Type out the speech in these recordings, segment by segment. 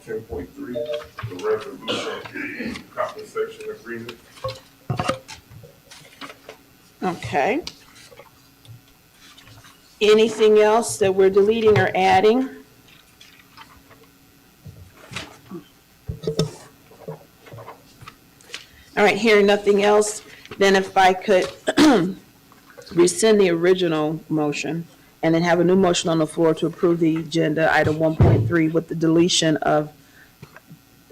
10.3, the resolution compensation agreement. Okay. Anything else that we're deleting or adding? All right, hearing nothing else, then if I could rescind the original motion and then have a new motion on the floor to approve the agenda item 1.3 with the deletion of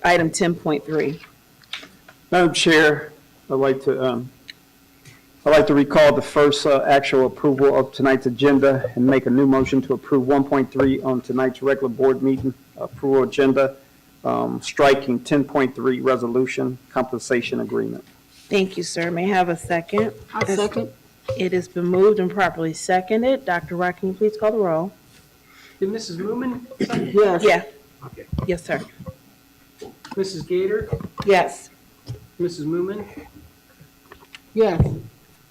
item 10.3. Madam Chair, I'd like to recall the first actual approval of tonight's agenda and make a new motion to approve 1.3 on tonight's regular board meeting approval agenda, striking 10.3 resolution compensation agreement. Thank you, sir. May I have a second? I'll second. It has been moved and properly seconded. Dr. Rock, can you please call the roll? Did Mrs. Moomin? Yes. Yeah, Okay. yes, sir. Mrs. Gator? Yes. Mrs. Moomin? Yes.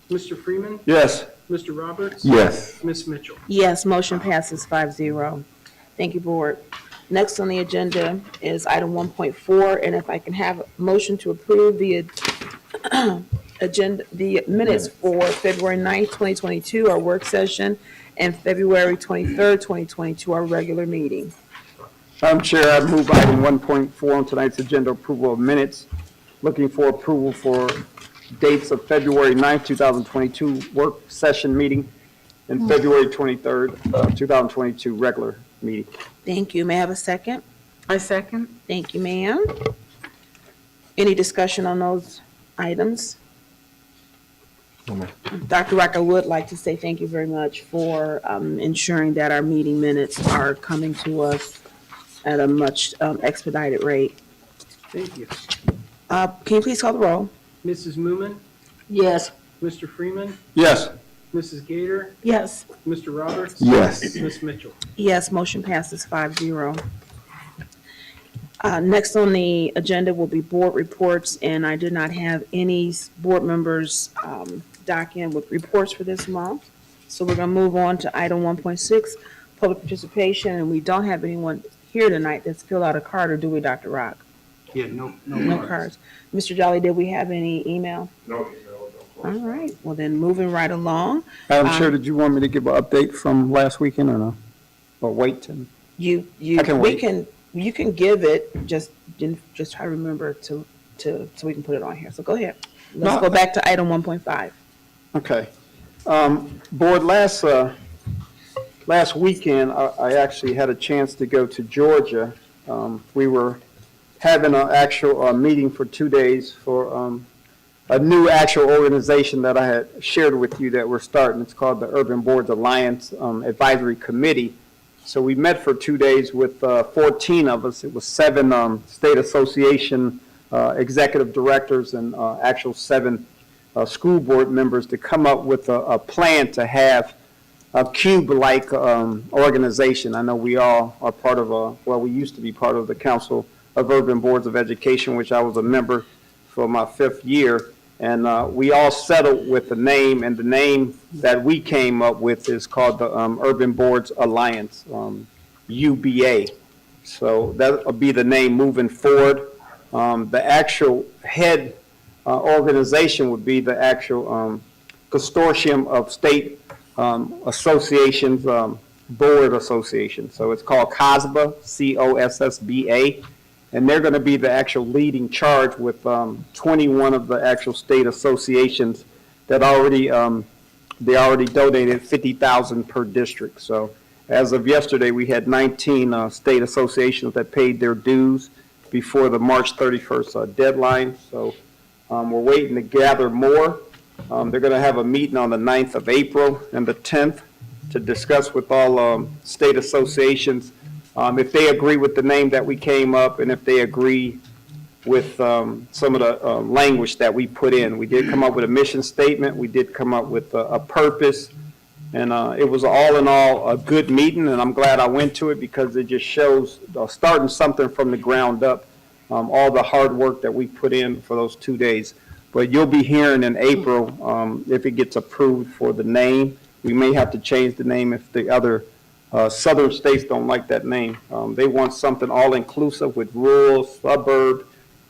Mr. Freeman? Yes. Mr. Roberts? Yes. Ms. Mitchell? Yes, motion passes 5-0. Thank you, board. Next on the agenda is item 1.4, and if I can have a motion to approve the agenda, the minutes for February 9th, 2022, our work session, and February 23rd, 2022, our regular meeting. Madam Chair, I move item 1.4 on tonight's agenda, approval of minutes. Looking for approval for dates of February 9th, 2022 work session meeting and February 23rd, 2022 regular meeting. Thank you. May I have a second? I second. Thank you, ma'am. Any discussion on those items? Dr. Rock, I would like to say thank you very much for ensuring that our meeting minutes are coming to us at a much expedited rate. Thank you. Can you please call the roll? Mrs. Moomin? Yes. Mr. Freeman? Yes. Mrs. Gator? Yes. Mr. Roberts? Yes. Ms. Mitchell? Yes, motion passes 5-0. Next on the agenda will be board reports, and I did not have any board members dock in with reports for this month. So we're going to move on to item 1.6, public participation, and we don't have anyone here tonight that's filled out a card, or do we, Dr. Rock? Yeah, no No cards. Mr. Jolly, did we have any email? No email, no All question. right, well then, moving right along. Madam Chair, did you want me to give an update from last weekend or no? Or wait till? You I can wait. you can give it, just try to remember to so we can put it on here. So go ahead. Let's No. go back to item 1.5. Okay. Board, last weekend, I actually had a chance to go to Georgia. We were having an actual meeting for 2 days for a new actual organization that I had shared with you that we're starting. It's called the Urban Boards Alliance Advisory Committee. So we met for 2 days with 14 of us. It was 7 state association executive directors and actual 7 school board members to come up with a plan to have a cube-like organization. I know we all are part of we used to be part of the Council of Urban Boards of Education, which I was a member for my 5th year. And we all settled with the name, and the name that we came up with is called the Urban Boards Alliance, UBA. So that will be the name moving forward. The actual head organization would be the actual consortium of state associations, board associations. So it's called COSBA, COSSBA. And they're going to be the actual leading charge with 21 of the actual state associations that they already donated $50,000 per district. So as of yesterday, we had 19 state associations that paid their dues before the March 31st deadline. So we're waiting to gather more. They're going to have a meeting on the 9th of April and the 10th to discuss with all state associations if they agree with the name that we came up, and if they agree with some of the language that we put in. We did come up with a mission statement. We did come up with a purpose. And it was all in all a good meeting, and I'm glad I went to it because it just shows starting something from the ground up, all the hard work that we put in for those 2 days. But you'll be hearing in April if it gets approved for the name. We may have to change the name if the other Southern states don't like that name. They want something all-inclusive with rural, suburb,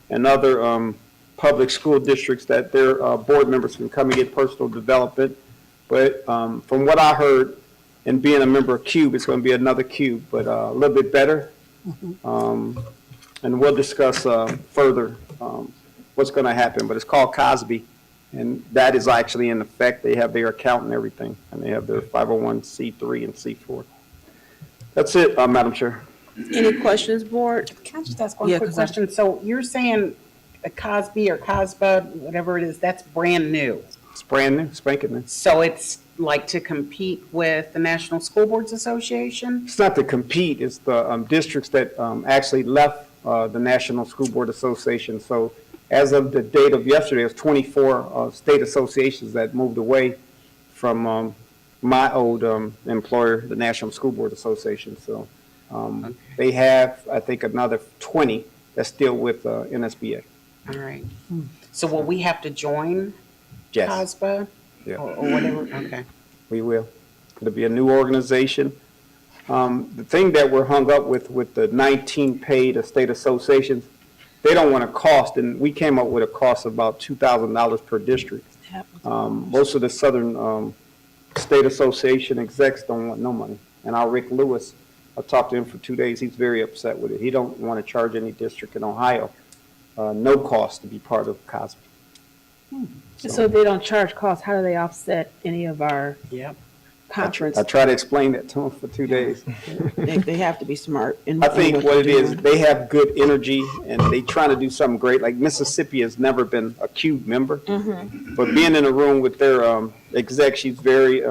and other public school districts that their board members can come and get personal development. But from what I heard, and being a member of CUBE, it's going to be another CUBE, but a little bit better. And we'll discuss further what's going to happen. But it's called Cosby, and that is actually in effect. They have their account and everything, and they have their 501c3 and C4. That's it, Madam Chair. Any questions, board? Can I just ask one Yeah, quick 'cause I- question? So you're saying a Cosby or Cosba, whatever it is, that's brand new? It's brand new, spanking new. So it's like to compete with the National School Boards Association? It's not to compete, it's the districts that actually left the National School Board Association. So as of the date of yesterday, there's 24 state associations that moved away from my old employer, the National School Board Association. So they have, I think, another 20 that's still with NSBA. All right. So will we have to join Yes, Cosba? Yeah. Or whatever? Okay. we will. It'll be a new organization. The thing that we're hung up with the 19 paid state associations, they don't want a cost, and we came up with a cost of about $2,000 per district. Most of the Southern State Association execs don't want no money. And our Rick Lewis, I talked to him for 2 days, he's very upset with it. He don't want to charge any district in Ohio no cost to be part of Cosby. So if they don't charge costs, how do they offset any of our Yep. conference? I try to explain that to him for 2 days. They have to be smart. I think what it is, they have good energy and they trying to do something great. Like Mississippi has never been a CUBE member, but being in a room with their exec, she's very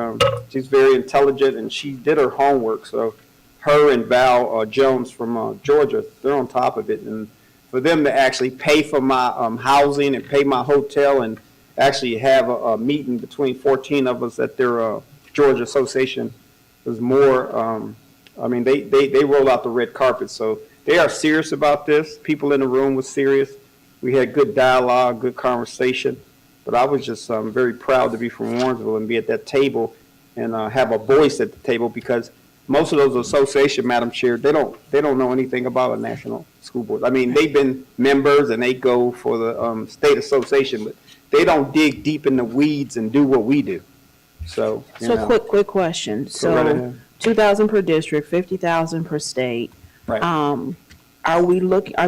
intelligent and she did her homework. So her and Val Jones from Georgia, they're on top of it. And for them to actually pay for my housing and pay my hotel and actually have a meeting between 14 of us at their Georgia Association was more, I mean, they rolled out the red carpet. So they are serious about this. People in the room were serious. We had good dialogue, good conversation. But I was just very proud to be from Warrensville and be at that table and have a voice at the table, because most of those associations, Madam Chair, they don't know anything about a national school board. I mean, they've been members and they go for the state association, but they don't dig deep in the weeds and do what we do. So, you know. Quick question. Go right So ahead. 2,000 per district, 50,000 per state. Right. Are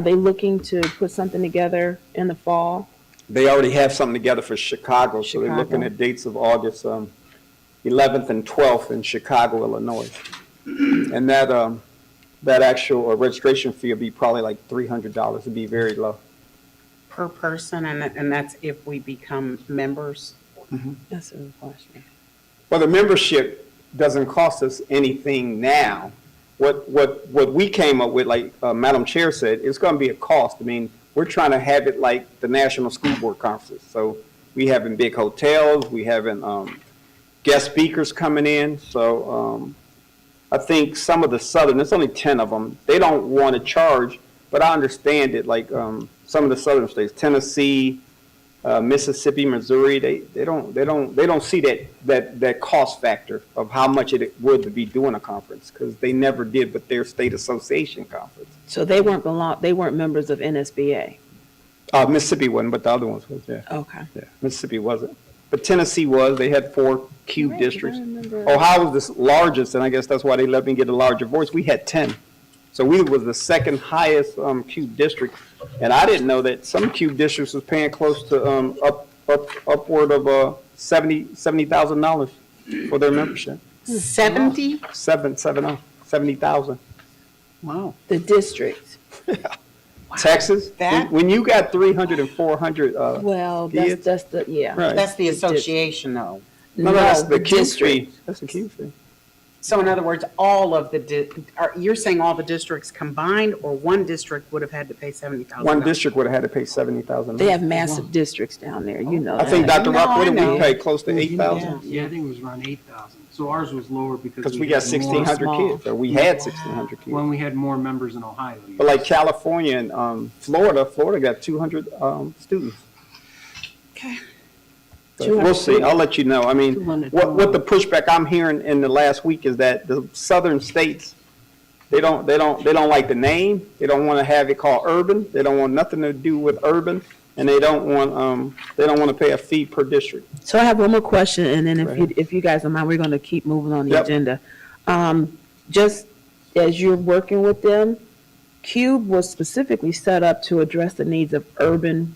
they looking to put something together in the fall? They already have something together for Chicago, so they're looking Chicago. at dates of August 11th and 12th in Chicago, Illinois. And that actual registration fee will be probably like $300. It'd be very low. Per person, and that's if we become members? That's a good question. Well, the membership doesn't cost us anything now. What we came up with, like Madam Chair said, it's going to be a cost. I mean, we're trying to have it like the National School Board Conferences. So we having big hotels, we having guest speakers coming in. So I think some of the Southern, there's only 10 of them, they don't want to charge, but I understand it. Like some of the Southern states, Tennessee, Mississippi, Missouri, they don't see that cost factor of how much it would to be doing a conference, because they never did with their state association conference. So they weren't members of NSBA? Mississippi wasn't, but the other ones was, yeah. Okay. Yeah, Mississippi wasn't. But Tennessee was. They had 4 CUBE Right, districts. I remember. Ohio was the largest, and I guess that's why they let me get a larger voice. We had 10. So we was the second highest CUBE district. And I didn't know that some CUBE districts was paying close to upward of $70,000 for their membership. 70? 70,000. Wow. The district. Texas, That- when you got 300 and 400, Well, Kids? that's the, yeah. right. That's the association, though. No, that's the CUBE district. fee. That's the CUBE fee. So in other words, all of you're saying all the districts combined, or one district would have had to pay $70,000? One district would have had to pay $70,000. They have massive districts down there, you know I think that. Dr. No, Rock, what did I we know. pay? Close to 8,000? Yeah, I think it was around 8,000. So ours was lower Because we got had more- 1,600 small. kids, or we had 1,600 When kids. we had more members in Ohio. But like California and Florida got 200 students. Okay. But we'll see. I'll let you know. I mean, 200 what the pushback I'm hearing in the last week is that the southern states, they don't like the name. They don't want to have it called urban. They don't want nothing to do with urban, and they don't want to pay a fee per district. So I have one more question, and then Go if you guys don't mind, we're going to keep moving on the Yep. agenda. Just as you're working with them, Cube was specifically set up to address the needs of urban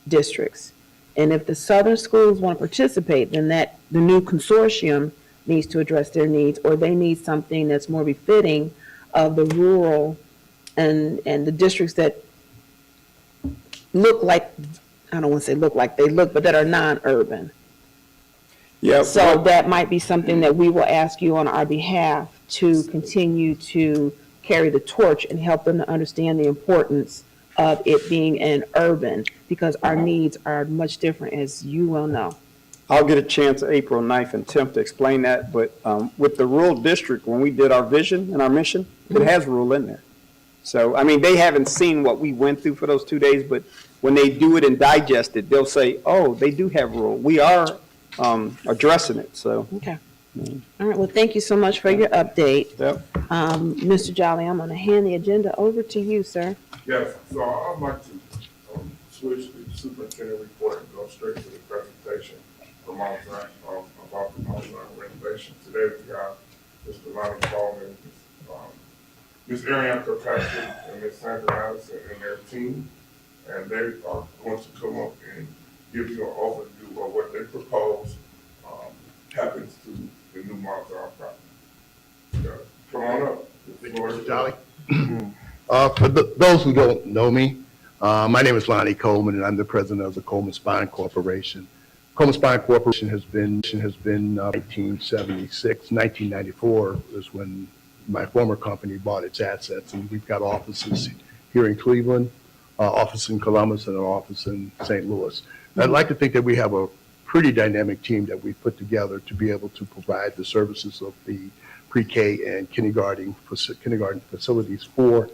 districts. And if the southern schools want to participate, then the new consortium needs to address their needs, or they need something that's more befitting of the rural and the districts that look like, I don't want to say look like they look, but that are non-urban. Yeah. So that might be something that we will ask you on our behalf to continue to carry the torch and help them to understand the importance of it being an urban, because our needs are much different, as you well know. I'll get a chance April 9th and 10th to explain that, but with the rural district, when we did our vision and our mission, it has rural in there. So, I mean, they haven't seen what we went through for those 2 days, but when they do it and digest it, they'll say, oh, they do have rural. We are addressing it, so. Okay. All right, well, thank you so much for your update. Yep. Mr. Jolly, I'm going to hand the agenda over to you, sir. Yes, so I'd like to switch the superintendent report and go straight to the presentation from Mount Zion, about the Mount Zion renovation. Today we have Mr. Lonnie Coleman, Ms. Ariane Kirkpatrick, and Ms. Sandra Madison and their team, and they are going to come up and give you an overview of what they propose happens to the new Mount Zion property. Come on up. Thank you, Mr. Jolly. For those who don't know me, my name is Lonnie Coleman, and I'm the president of the Coleman Spine Corporation. Coleman Spine Corporation has been 1976, 1994 is when my former company bought its assets, and we've got offices here in Cleveland, office in Columbus, and an office in St. Louis. And I'd like to think that we have a pretty dynamic team that we've put together to be able to provide the services of the pre-K and kindergarten facilities for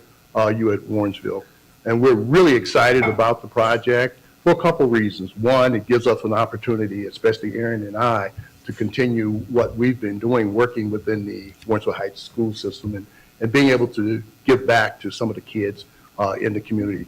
you at Warrensville. And we're really excited about the project for a couple reasons. One, it gives us an opportunity, especially Aaron and I, to continue what we've been doing, working within the Warrensville Heights school system and being able to give back to some of the kids in the community.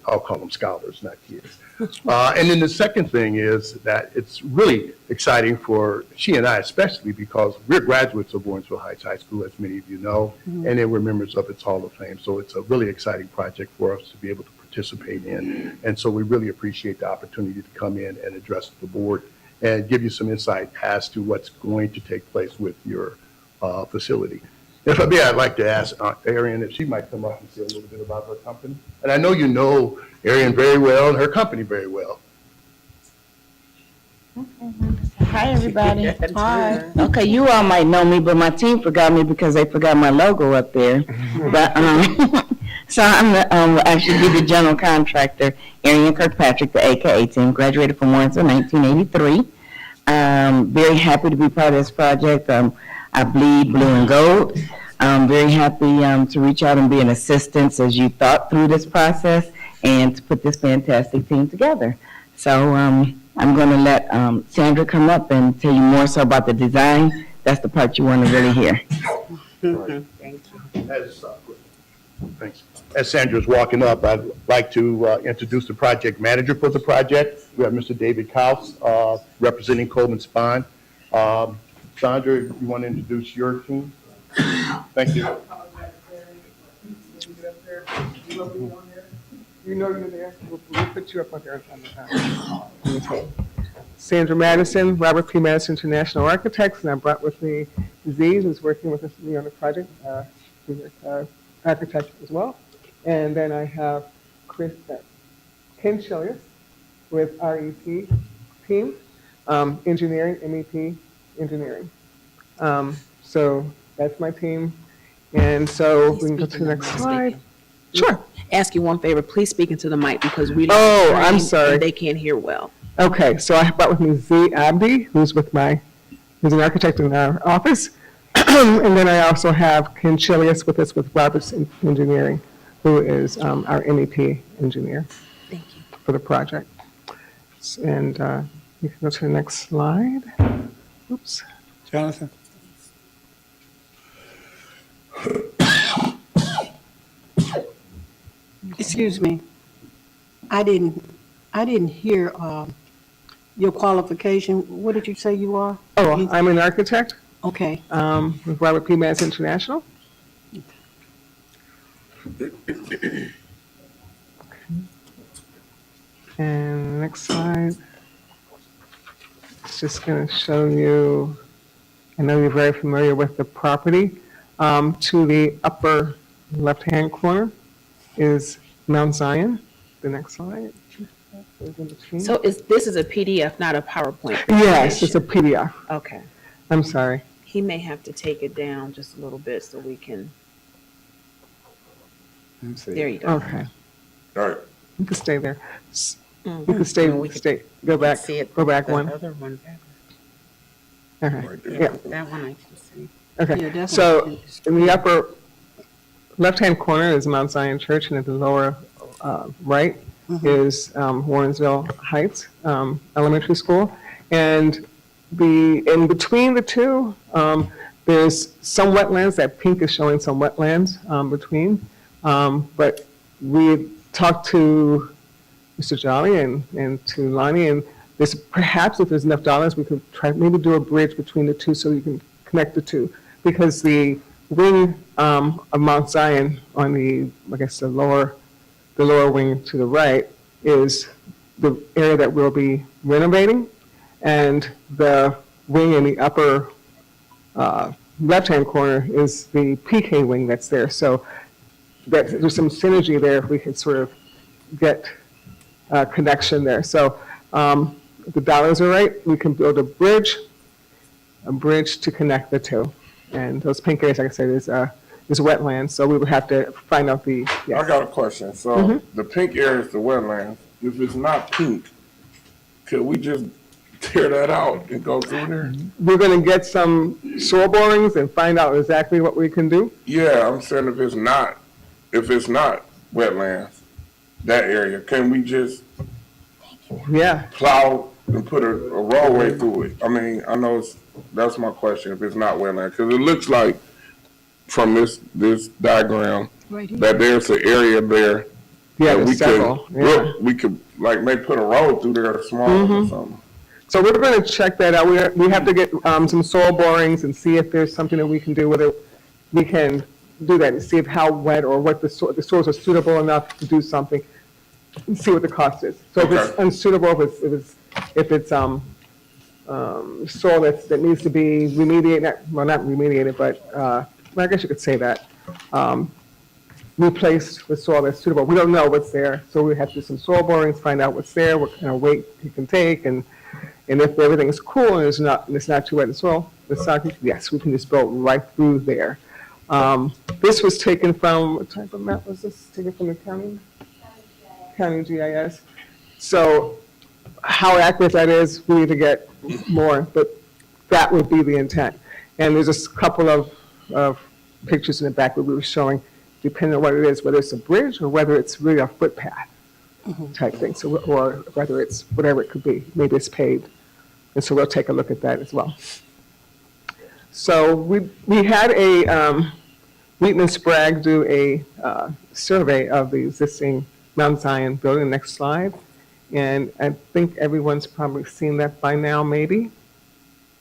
I'll call them scholars, not kids. And then the second thing is that it's really exciting for she and I especially, because we're graduates of Warrensville Heights High School, as many of you know, and then we're members of its Hall of Fame. So it's a really exciting project for us to be able to participate in. And so we really appreciate the opportunity to come in and address the board and give you some insight as to what's going to take place with your facility. If I may, I'd like to ask Arian if she might come up and say a little bit about her company. And I know you know Arian very well and her company very well. Hi, everybody. Yes. Hi. Okay, you all might know me, but my team forgot me because they forgot my logo up there. But so I'm actually the general contractor, Arian Kirkpatrick, the AKA team. Graduated from Warrensville in 1983. Very happy to be part of this project. I bleed blue and gold. I'm very happy to reach out and be an assistance as you thought through this process and to put this fantastic team together. So I'm going to let Sandra come up and tell you more so about the design. That's the part you want to really hear. Thanks. As Sandra's walking up, I'd like to introduce the project manager for the project. We have Mr. David Kaus, representing Coleman Spine. Sandra, you want to introduce your team? Thank you. You know you're there. We'll put you up on there. Sandra Madison, Robert P. Madison International Architects, and I brought with me Z, who's working with us on the project, architect as well. And then I have Ken Chilius with REC team, engineering, MEP engineering. So that's my team. And so we can go to the next slide. Sure. Ask you one favor, please speak into the mic because we Oh, I'm and sorry. they can't hear well. Okay, so I brought with me Z Abdi, who's an architect in our office. And then I also have Ken Chilius with us with Roberts Engineering, who is our MEP engineer Thank you. for the project. And You can go to the next slide. Oops. Jonathan? Excuse me. I didn't hear your qualification. What did you say you are? Oh, I'm an architect Okay. with Robert P. Mance International. And the next slide. It's just going to show you, I know you're very familiar with the property. To the upper left-hand corner is Mount Zion. The next slide. So this is a PDF, not a PowerPoint? Yes, it's a PDF. Okay. I'm sorry. He may have to take it down just a little bit so we can, Let's see. there you go. Okay. All right. You can stay there. Mhm. You can stay, No, we can- go back, See it. go back The one. other one better. Okay. Right there. Yeah. That one I can see. Yeah, Okay, definitely. so in the upper left-hand corner is Mount Zion Church, and at the lower right is Warrensville Heights Elementary School. And in between the two, there's some wetlands. That pink is showing some wetlands between. But we talked to Mr. Jolly and to Lonnie, and there's perhaps, if there's enough dollars, we could try maybe do a bridge between the two so you can connect the two. Because the wing of Mount Zion on the, I guess, the lower wing to the right is the area that we'll be renovating. And the wing in the upper left-hand corner is the PK wing that's there. So there's some synergy there if we could sort of get a connection there. So if the dollars are right, we can build a bridge to connect the two. And those pink areas, like I said, is wetlands, so we would have to find out the, I yes. got a question. So the pink area is the wetlands. If it's not pink, could we just tear that out and go through there? We're gonna get some soil borings and find out exactly what we can do. Yeah, I'm saying if it's not wetlands, that area, can we just Yeah, plow and put a roadway through it? I mean, I know that's my question, if it's not wetland, because it looks like from this diagram Right here. that there's an area there yeah, that we there's several, could, yeah. we could like maybe put a road through there small or something. So we're gonna check that out. We have to get some soil borings and see if there's something that we can do, whether we can do that and see if how wet or what the soils are suitable enough to do something and see what the cost is. So if it's Okay. unsuitable, if it's soil that needs to be remediated, not remediated, but, well, I guess you could say that, replace with soil that's suitable. We don't know what's there, so we have to do some soil borings, find out what's there, what kind of weight it can take, and if everything is cool and it's not too wet in soil, yes, we can just build right through there. This was taken from, what type of map was this? Taken from the county? County GIS. So how accurate that is, we need to get more, but that would be the intent. And there's a couple of pictures in the back that we were showing, depending on what it is, whether it's a bridge or whether it's really a footpath type thing, so, or whether it's whatever it could be, maybe it's paved. And so we'll take a look at that as well. So we had Wheaton and Sprague do a survey of the existing Mount Zion building. Next slide. And I think everyone's probably seen that by now, maybe.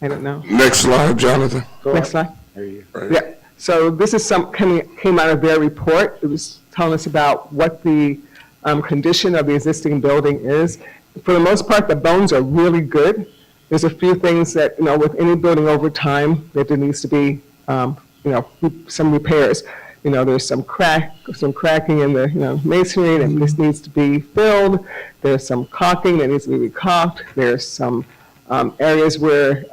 I don't know. Next slide, Jonathan. Next slide. There you Right. Yeah. So this is came out of their report. It was telling us about what the condition of the existing building is. For the most part, the bones are really good. There's a few things that, with any building over time, that there needs to be, some repairs. There's some cracking in the, masonry that just needs to be filled. There's some caulking that needs to be re-caulked. There's some areas where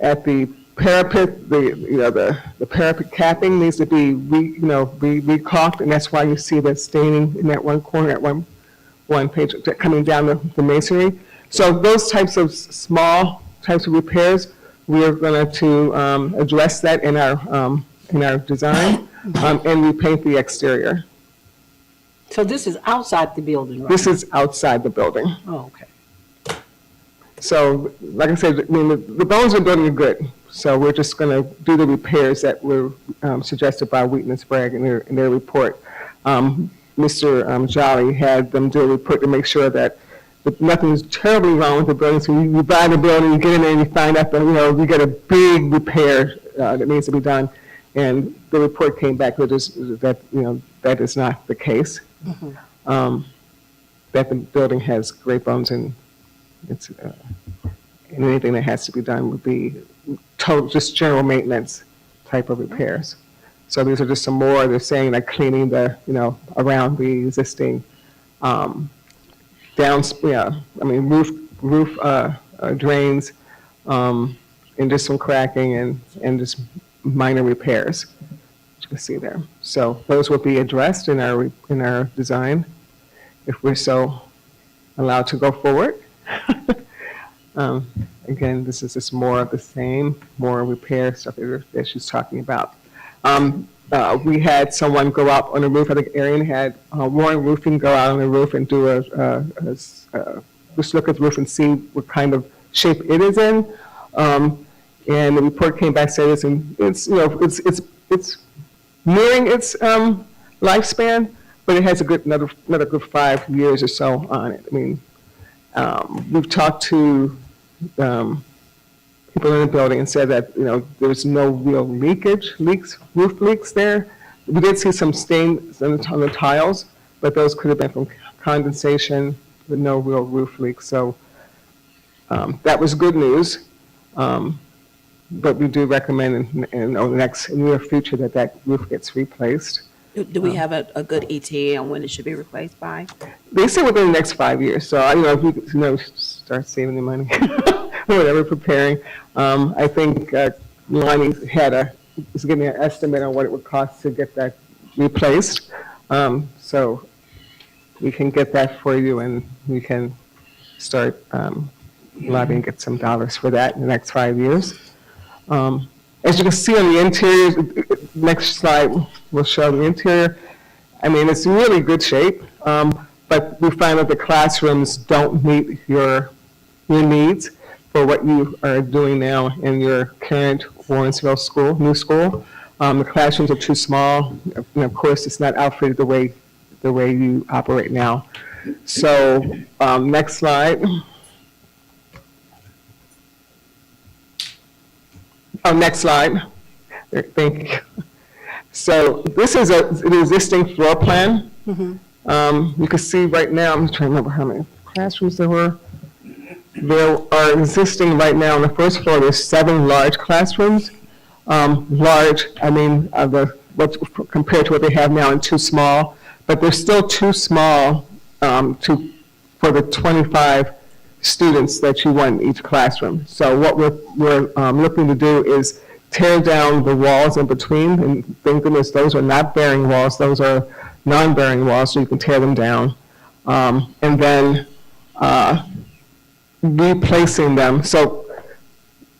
at the parapet, the parapet capping needs to be re-caulked, and that's why you see that staining in that one corner, at one page coming down the masonry. So those types of small types of repairs, we are going to address that in our design and repaint the exterior. So this is outside the building, right? This is outside the building. Oh, okay. So, like I said, I mean, the bones of the building are good. So we're just going to do the repairs that were suggested by Wheaton and Sprague in their report. Mr. Jolly had them do a report to make sure that nothing's terribly wrong with the building. So you buy the building, you get in there, and you find out that, you get a big repair that needs to be done. And the report came back that that is not the case. That the building has great bones, and it's and anything that has to be done would be total, just general maintenance type of repairs. So these are just some more. They're saying like cleaning the around the existing roof drains, and just some cracking and just minor repairs. You can see there. So those will be addressed in our design if we're so allowed to go forward. Again, this is just more of the same, more repair stuff that she's talking about. We had someone go up on the roof. I think Arian had Warren Roofing go out on the roof and do just look at the roof and see what kind of shape it is in. And the report came back saying it's nearing its lifespan, but it has another good 5 years or so on it. I mean, we've talked to people in the building and said that there's no real roof leaks there. We did see some stains on the tiles, but those could have been from condensation with no real roof leaks. So that was good news. But we do recommend in the near future that roof gets replaced. Do we have a good ETA on when it should be replaced by? They say within the next 5 years. So if we start saving the money, whatever, preparing. I think Lonnie was giving me an estimate on what it would cost to get that replaced. So we can get that for you, and we can start lobbying, get some dollars for that in the next 5 years. As you can see on the interior, next slide will show the interior. I mean, it's in really good shape, but we find that the classrooms don't meet your needs for what you are doing now in your current Warrensville school, new school. The classrooms are too small, and of course, it's not outfitted the way you operate now. So, next slide. Oh, next slide. Thank you. So this is an existing floor plan. You can see right now, I'm trying to remember how many classrooms there were. There are existing right now on the first floor, there's 7 large classrooms. Large, I mean, compared to what they have now, and too small. But they're still too small for the 25 students that you want in each classroom. So what we're looking to do is tear down the walls in between, and thank goodness those are not bearing walls, those are non-bearing walls, so you can tear them down. And then replacing them. So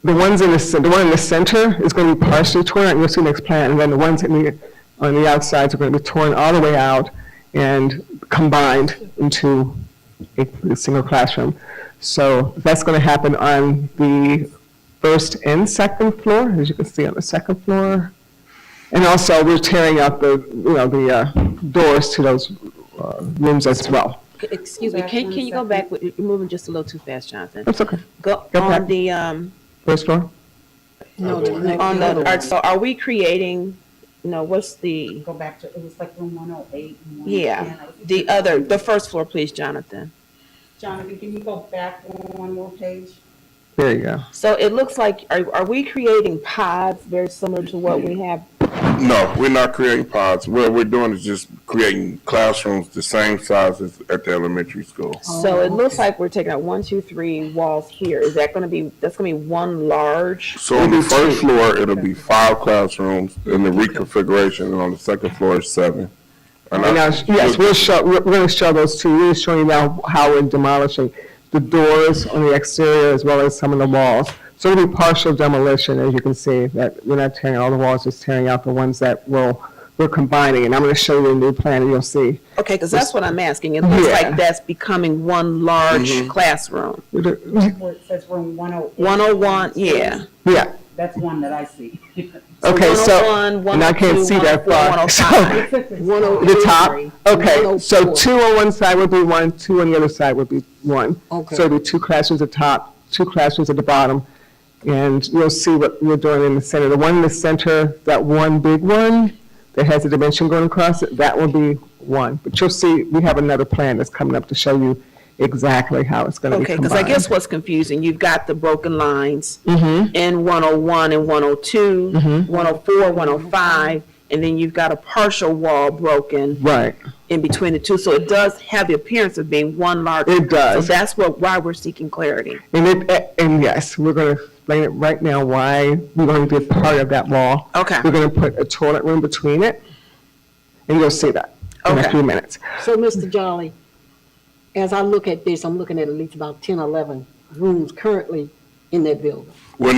the one in the center is going to be partially torn out, you'll see next plan, and then the ones on the outsides are going to be torn all the way out and combined into a single classroom. So that's going to happen on the first and second floor, as you can see on the second floor. And also, we're tearing out the doors to those rooms as well. Excuse me, can you go back? You're moving just a little too fast, Jonathan. That's okay. Go back. on the, First floor? No, the next on other the, one. so are we creating, what's the, Go back to, it was like room 108. and 110. yeah, the first floor, please, Jonathan. Jonathan, can you go back one more page? There you go. So it looks like, are we creating pods very similar to what we have? No, we're not creating pods. What we're doing is just creating classrooms the same size as at the elementary school. So it looks like we're taking out 1, 2, 3 walls here. Is that going to be, that's going to be one large? So on the first floor, it'll be 5 classrooms in the reconfiguration, and on the second floor is 7. And And now, yes, we're going to show those two. We're showing you now how we're demolishing the doors on the exterior as well as some of the walls. So it'll be partial demolition, as you can see, that we're not tearing all the walls, just tearing out the ones that will we're combining, and I'm going to show you a new plan, and you'll see. Okay, because that's what I'm asking. It looks Yeah. like that's becoming one large classroom. Where it says room 108. 101, yeah. Yeah, That's one that I see. okay, so, 101, and I can't 102, see that 104, far. 105. The top, okay, so 104. 2 on one side would be 1, 2 on the other side would be 1. Okay. So it'd be 2 classrooms at the top, 2 classrooms at the bottom, and you'll see what we're doing in the center. The one in the center, that one big one that has a dimension going across it, that will be 1. But you'll see, we have another plan that's coming up to show you exactly how it's going to be Okay, combined. because I guess what's confusing, you've got the broken lines Mm-hmm, in 101 and 102, 104, 105, and then you've got a partial wall broken right, in between the two. So it does have the appearance of being one large. it does. So that's why we're seeking clarity. And yes, we're going to explain it right now why we're going to be part of that wall. Okay. We're going to put a toilet room between it, and you'll see that in a Okay. few minutes. So, Mr. Jolly, as I look at this, I'm looking at least about 10, 11 rooms currently in that building. Well,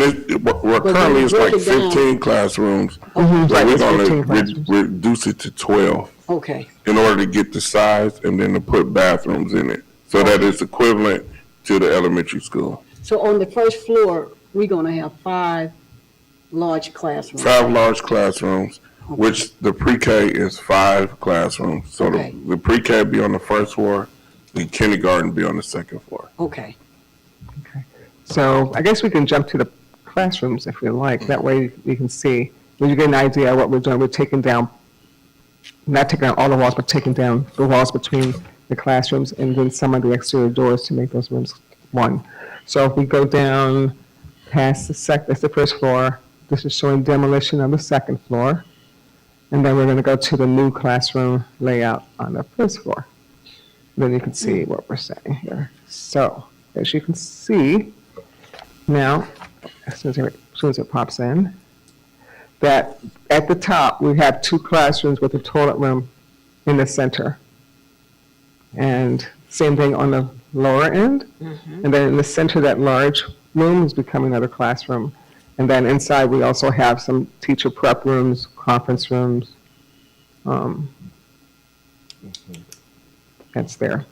currently it's like break it down. 15 classrooms. Right, So we're it's 15 gonna classrooms. reduce it to 12 Okay, in order to get the size and then to put bathrooms in it. So that it's equivalent to the elementary school. so on the first floor, we're gonna have 5 large classrooms. 5 large classrooms, which the pre-K is 5 classrooms. So Okay. the pre-K be on the first floor, the kindergarten be on the second floor. Okay, So I guess we can jump to the classrooms if we like. That way you can see, when you get an idea of what we're doing, we're taking down, not taking down all the walls, but taking down the walls between the classrooms and then some of the exterior doors to make those rooms 1. So if we go down past that's the first floor, this is showing demolition of the second floor. And then we're going to go to the new classroom layout on the first floor. Then you can see what we're saying here. So as you can see, now, as soon as it pops in, that at the top, we have 2 classrooms with a toilet room in the center. And same thing on the lower end. And then in the center, that large room is becoming another classroom. And then inside, we also have some teacher prep rooms, conference rooms. That's there.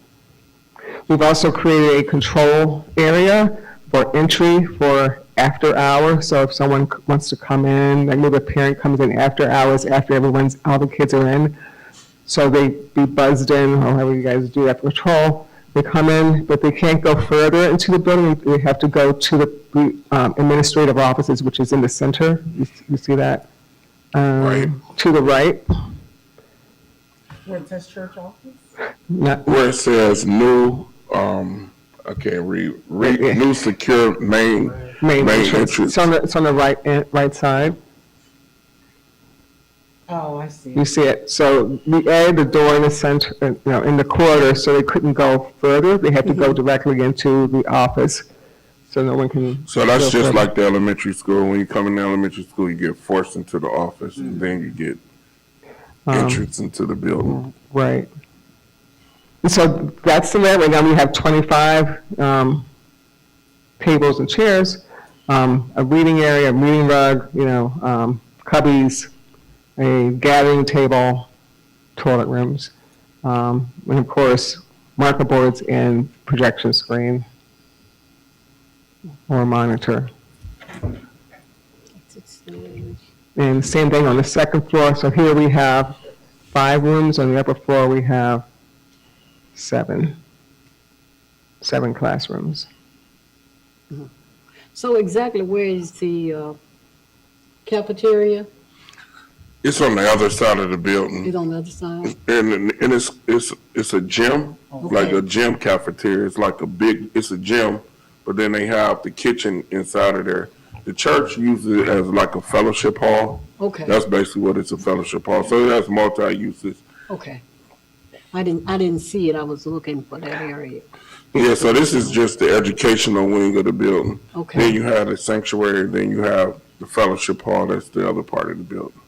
We've also created a control area for entry for after hours. So if someone wants to come in, like maybe a parent comes in after hours, after all the kids are in, so they be buzzed in, or however you guys do that for control. They come in, but they can't go further into the building. They have to go to the administrative offices, which is in the center. You see that? Right. To the right. Where it says church office? Not, Where it says new, I can't read, new secure main entrance. It's on the right side. Oh, I see. You see it. So we added the door in the center, in the corridor, so they couldn't go further. They had to go directly into the office, so no one can. So that's go just further. like the elementary school. When you come in the elementary school, you get forced into the office, and then you get entrance into the building. Right. And so that's the layout. Right now we have 25 tables and chairs, a reading area, a reading rug, cubbies, a gathering table, toilet rooms, and of course, marker boards and projection screen or monitor. And same thing on the second floor. So here we have 5 rooms. On the upper floor, we have 7 classrooms. so exactly where is the cafeteria? It's on the other side of the building. Is on the other side? And it's a gym, like a gym cafeteria. It's like it's a gym, but then they have the kitchen inside of there. The church uses it as like a fellowship hall. Okay, That's basically what it's, a fellowship hall. So it has multi-uses. okay. I didn't see it, I was looking for that area. Yeah, so this is just the educational wing of the building. Then Okay, you have the sanctuary, then you have the fellowship hall. That's the other part of the building.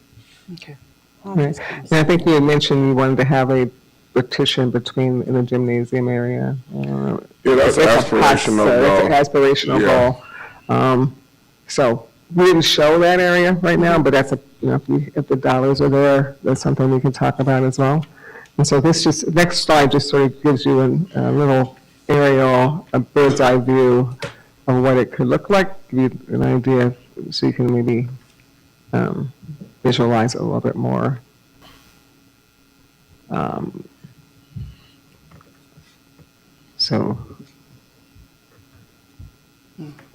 okay. Right. And I think you had mentioned you wanted to have a partition between in the gymnasium area. Yeah, that's It's a aspirational It's goal. an aspirational Yeah. goal. So we didn't show that area right now, but that's if the dollars are there, that's something we can talk about as well. And so next slide just sort of gives you a little aerial, a bird's eye view of what it could look like, give you an idea so you can maybe visualize it a little bit more. So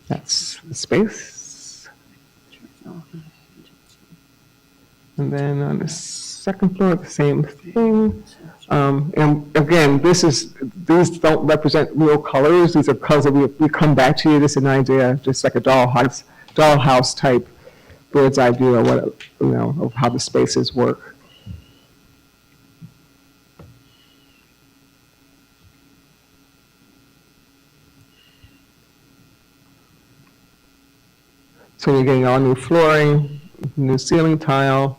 that's the space. And then on the second floor, the same thing. And again, these don't represent real colors. These are colors that we come back to you. This is an idea, just like a dollhouse type bird's eye view of what, of how the spaces work. So you're getting all new flooring, new ceiling tile,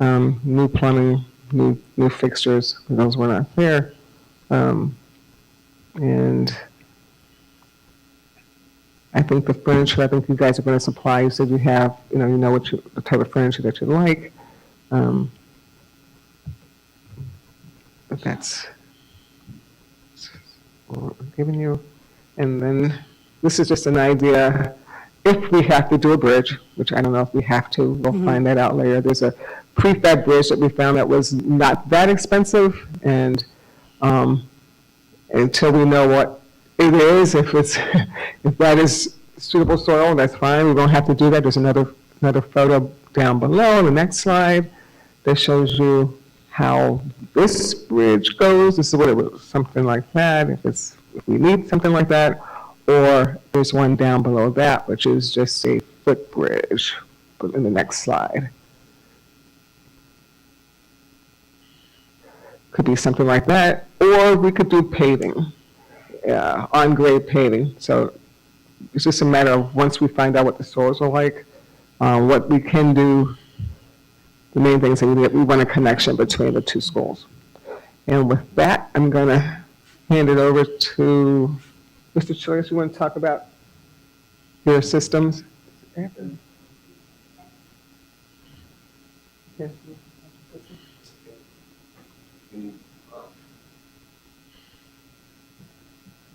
new plumbing, new fixtures. Those were not there. And I think the furniture, I think you guys are going to supply. You said you have, you know the type of furniture that you like. But that's what I'm giving you. And then this is just an idea. If we have to do a bridge, which I don't know if we have to, we'll find that out later. There's a prefab bridge that we found that was not that expensive, and until we know what it is, if that is suitable soil, that's fine. We don't have to do that. There's another photo down below on the next slide that shows you how this bridge goes. This is what it was, something like that. If we need something like that. Or there's one down below that, which is just a footbridge, but in the next slide. Could be something like that, or we could do paving, on-grade paving. So it's just a matter of once we find out what the soils are like, what we can do. The main thing is that we want a connection between the two schools. And with that, I'm going to hand it over to Mr. Chilius. You want to talk about your systems? Yes.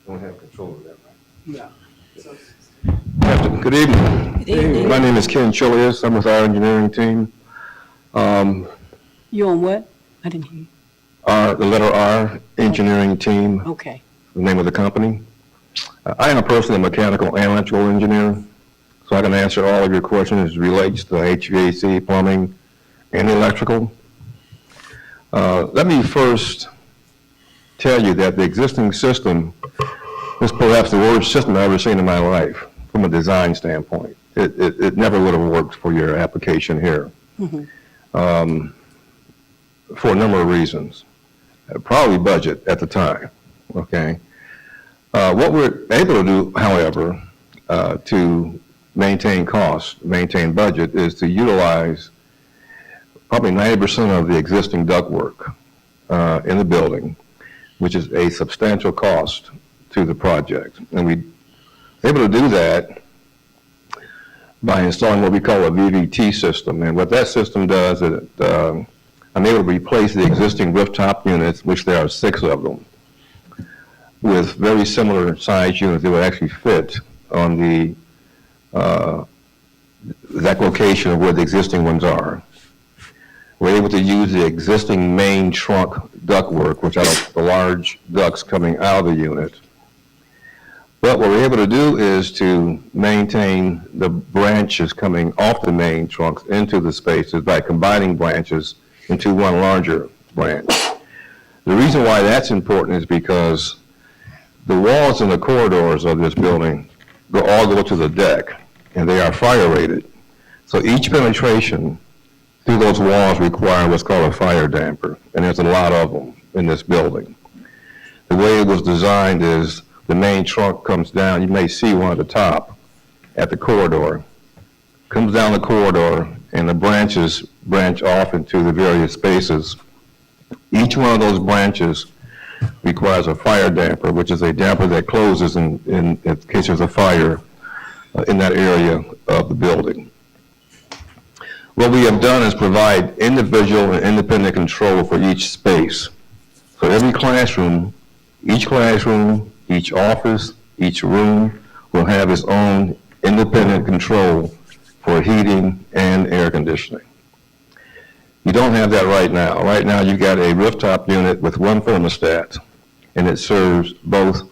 Don't have control of that, right? Yeah. Good evening. My name is Ken Chilius. I'm with our engineering team. You on what? I didn't hear you. The letter R, engineering team, Okay. the name of the company. I am personally a mechanical and electrical engineer, so I can answer all of your questions as it relates to HVAC, plumbing, and electrical. Let me first tell you that the existing system is perhaps the worst system I've ever seen in my life from a design standpoint. It never would have worked for your application here. For a number of reasons. Probably budget at the time, okay? What we're able to do, however, to maintain cost, maintain budget, is to utilize probably 90% of the existing ductwork in the building, which is a substantial cost to the project. And we're able to do that by installing what we call a Vvt system. And what that system does is I'm able to replace the existing rooftop units, which there are 6 of them, with very similar size units that would actually fit on the exact location of where the existing ones are. We're able to use the existing main trunk ductwork, which are the large ducts coming out of the unit. But what we're able to do is to maintain the branches coming off the main trunks into the spaces by combining branches into one larger branch. The reason why that's important is because the walls and the corridors of this building all go to the deck, and they are fire rated. So each penetration through those walls require what's called a fire damper, and there's a lot of them in this building. The way it was designed is the main trunk comes down. You may see one at the top at the corridor. Comes down the corridor, and the branches branch off into the various spaces. Each one of those branches requires a fire damper, which is a damper that closes in case there's a fire in that area of the building. What we have done is provide individual and independent control for each space. So every classroom, each office, each room will have its own independent control for heating and air conditioning. You don't have that right now. Right now, you've got a rooftop unit with one thermostat, and it serves both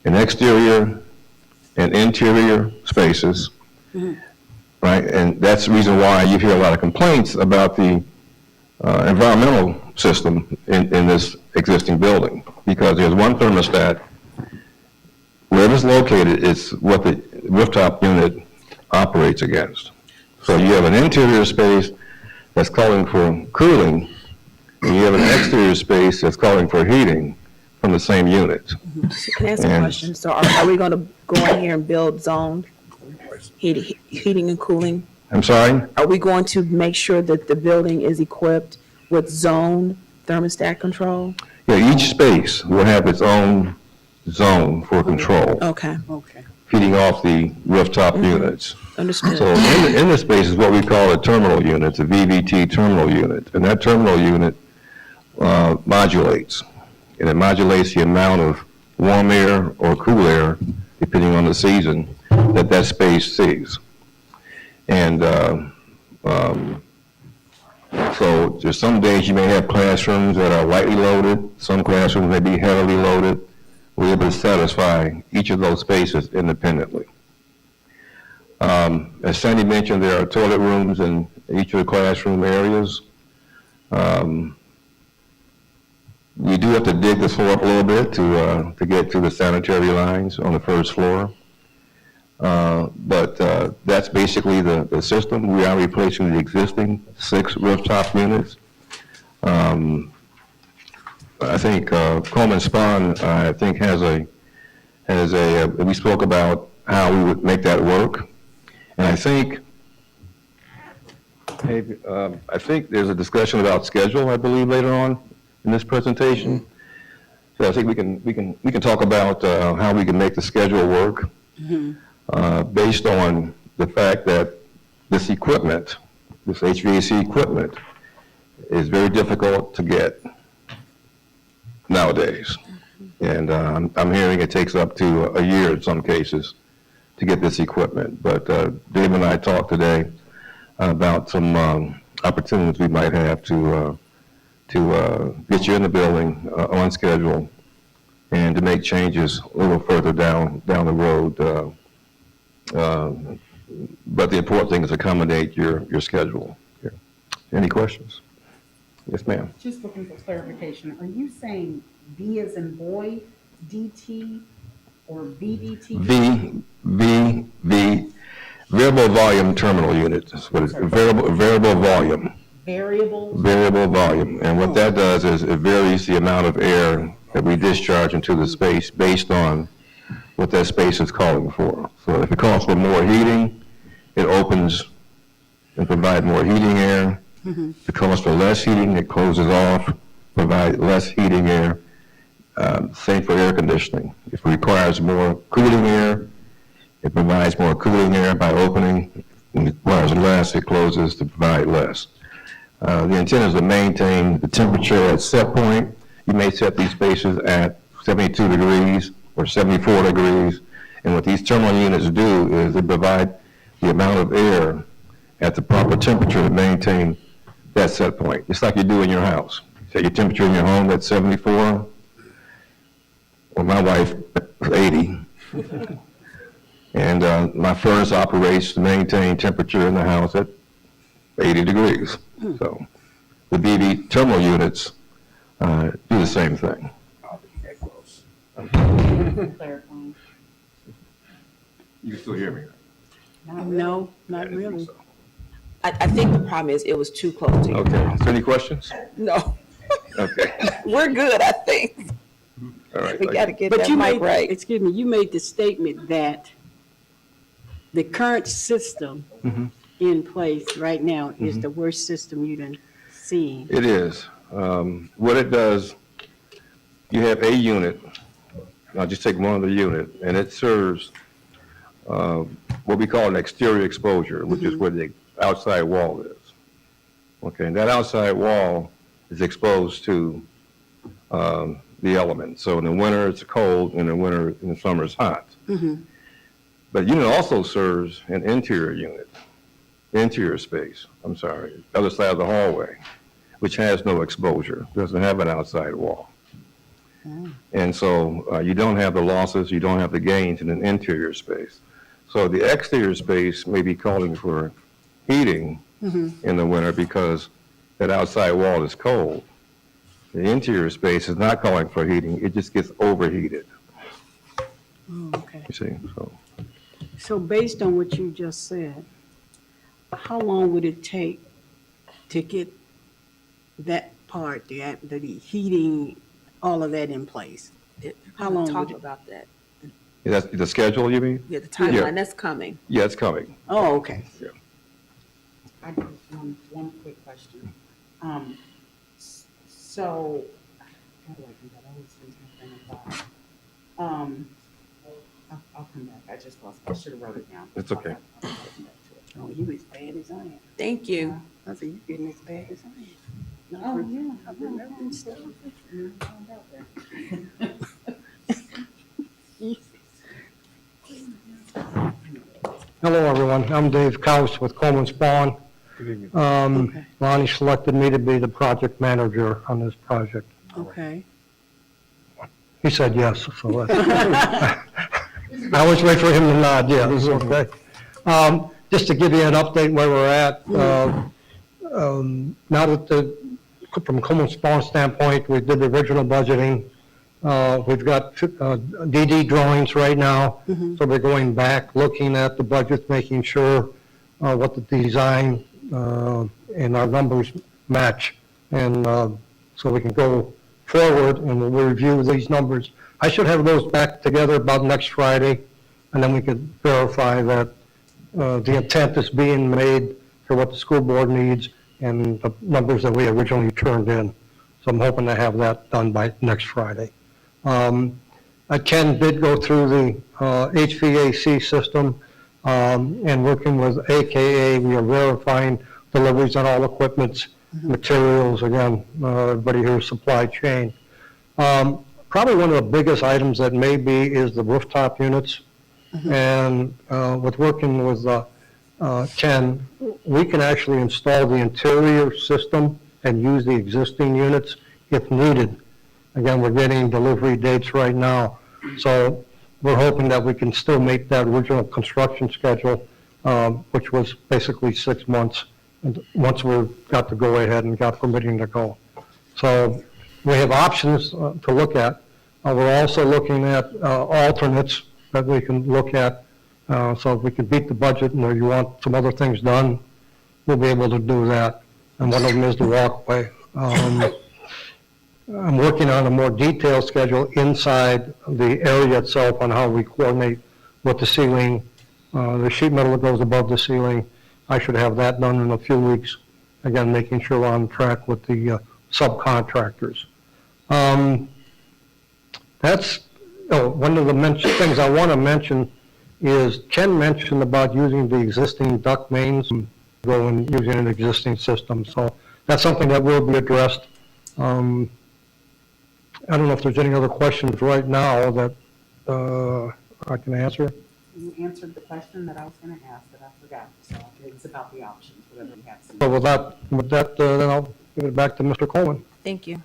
an exterior and interior spaces, right? And that's the reason why you hear a lot of complaints about the environmental system in this existing building, because there's one thermostat. Wherever it's located, it's what the rooftop unit operates against. So you have an interior space that's calling for cooling, and you have an exterior space that's calling for heating from the same unit. So can I ask a question? So are we gonna go in here and build zoned heating and cooling? I'm sorry? Are we going to make sure that the building is equipped with zoned thermostat control? Yeah, each space will have its own zone for control, Okay, Okay. feeding off the rooftop units. understood. So in this space is what we call a terminal unit, it's a Vvt Terminal Unit. And that terminal unit modulates. And it modulates the amount of warm air or cool air, depending on the season, that space sees. And so there's some days you may have classrooms that are lightly loaded, some classrooms may be heavily loaded. We're able to satisfy each of those spaces independently. As Sandy mentioned, there are toilet rooms in each of the classroom areas. We do have to dig the floor up a little bit to get to the sanitary lines on the first floor. But that's basically the system. We are replacing the existing 6 rooftop units. I think Coleman Spahn, I think, has a, we spoke about how we would make that work. And I think there's a discussion about schedule, I believe, later on in this presentation. So I think we can talk about how we can make the schedule work based on the fact that this equipment, this HVAC equipment, is very difficult to get nowadays. And I'm hearing it takes up to a year in some cases to get this equipment. But Dave and I talked today about some opportunities we might have to get you in the building on schedule and to make changes a little further down the road. But the important thing is accommodate your schedule. Here. Any questions? Yes, ma'am. Just looking for clarification, are you saying V as in boy, DT, or VVT? Variable volume terminal unit. That's what it's, variable volume. Variable Volume. And what that does is it varies the amount of air that we discharge into the space based on what that space is calling for. So if it calls for more heating, it opens and provides more heating air. If it calls for less heating, it closes off, provide less heating air. Same for air conditioning. If it requires more cooling air, it provides more cooling air by opening. When it requires less, it closes to provide less. The intent is to maintain the temperature at set point. You may set these spaces at 72 degrees or 74 degrees. And what these terminal units do is they provide the amount of air at the proper temperature to maintain that set point. Just like you do in your house. Set your temperature in your home at 74. Well, my wife is 80. And my furnace operates to maintain temperature in the house at 80 degrees. So the Vvt terminal units do the same thing. Clarifying. You can still hear me? No, not really. I think the problem is it was too close to your Okay. mouth. Is there any questions? No, Okay. we're good, I think. All right. We gotta get But that you mic made, right. excuse me, you made the statement that the current system in place right now is the worst system you done seen. It is. What it does, you have a unit, I'll just take one of the unit, and it serves what we call an exterior exposure, which is where the outside wall is. Okay, and that outside wall is exposed to the elements. So in the winter it's cold, in the summer it's hot. But unit also serves an interior space, other side of the hallway, which has no exposure, doesn't have an outside wall. And so you don't have the losses, you don't have the gains in an interior space. So the exterior space may be calling for heating in the winter because that outside wall is cold. The interior space is not calling for heating, it just gets overheated, Oh, okay. you see, so. So based on what you just said, how long would it take to get that part, the heating, all of that in place? How long Talk would it? about that. That's the schedule, you mean? Yeah, the timeline, that's coming. Yeah, it's coming. Oh, okay. I have one quick question. So, how do I do that? I always think something about, I'll come back. I just lost, I should have wrote it down. It's okay. I'll come back to it. Oh, you as bad as I am. Thank you. I said, you getting as bad as I am. Oh, yeah. I've remembered stuff. Found out there. Hello, everyone. I'm Dave Kaus with Coleman Spawn. Okay. Lonnie selected me to be the project manager on this project. Okay. He said yes, so I always wait for him to nod yes, okay? Just to give you an update where we're at, now that from Coleman Spawn standpoint, we did the original budgeting. We've got DD drawings right now, so we're going back, looking at the budget, making sure what the design and our numbers match. And so we can go forward and we'll review these numbers. I should have those back together about next Friday, and then we could verify that the intent is being made for what the school board needs and the numbers that we originally turned in. So I'm hoping to have that done by next Friday. Ken did go through the HVAC system, and working with AKA, we are verifying deliveries on all equipment, materials, again, everybody here is supply chain. Probably one of the biggest items that may be is the rooftop units. And with working with Ken, we can actually install the interior system and use the existing units if needed. Again, we're getting delivery dates right now. So we're hoping that we can still make that original construction schedule, which was basically 6 months, and once we got to go ahead and got permitting to go. So we have options to look at. We're also looking at alternates that we can look at. So if we can beat the budget and you want some other things done, we'll be able to do that. And one of them is the walkway. I'm working on a more detailed schedule inside the area itself on how we coordinate with the ceiling, the sheet metal that goes above the ceiling. I should have that done in a few weeks. Again, making sure we're on track with the subcontractors. That's one of the things I want to mention is Ken mentioned about using the existing duct mains, go and using an existing system. So that's something that will be addressed. I don't know if there's any other questions right now that I can answer. You answered the question that I was going to ask that I forgot, so it's about the options, whatever you have. So with that, then I'll give it back to Mr. Coleman. Thank you.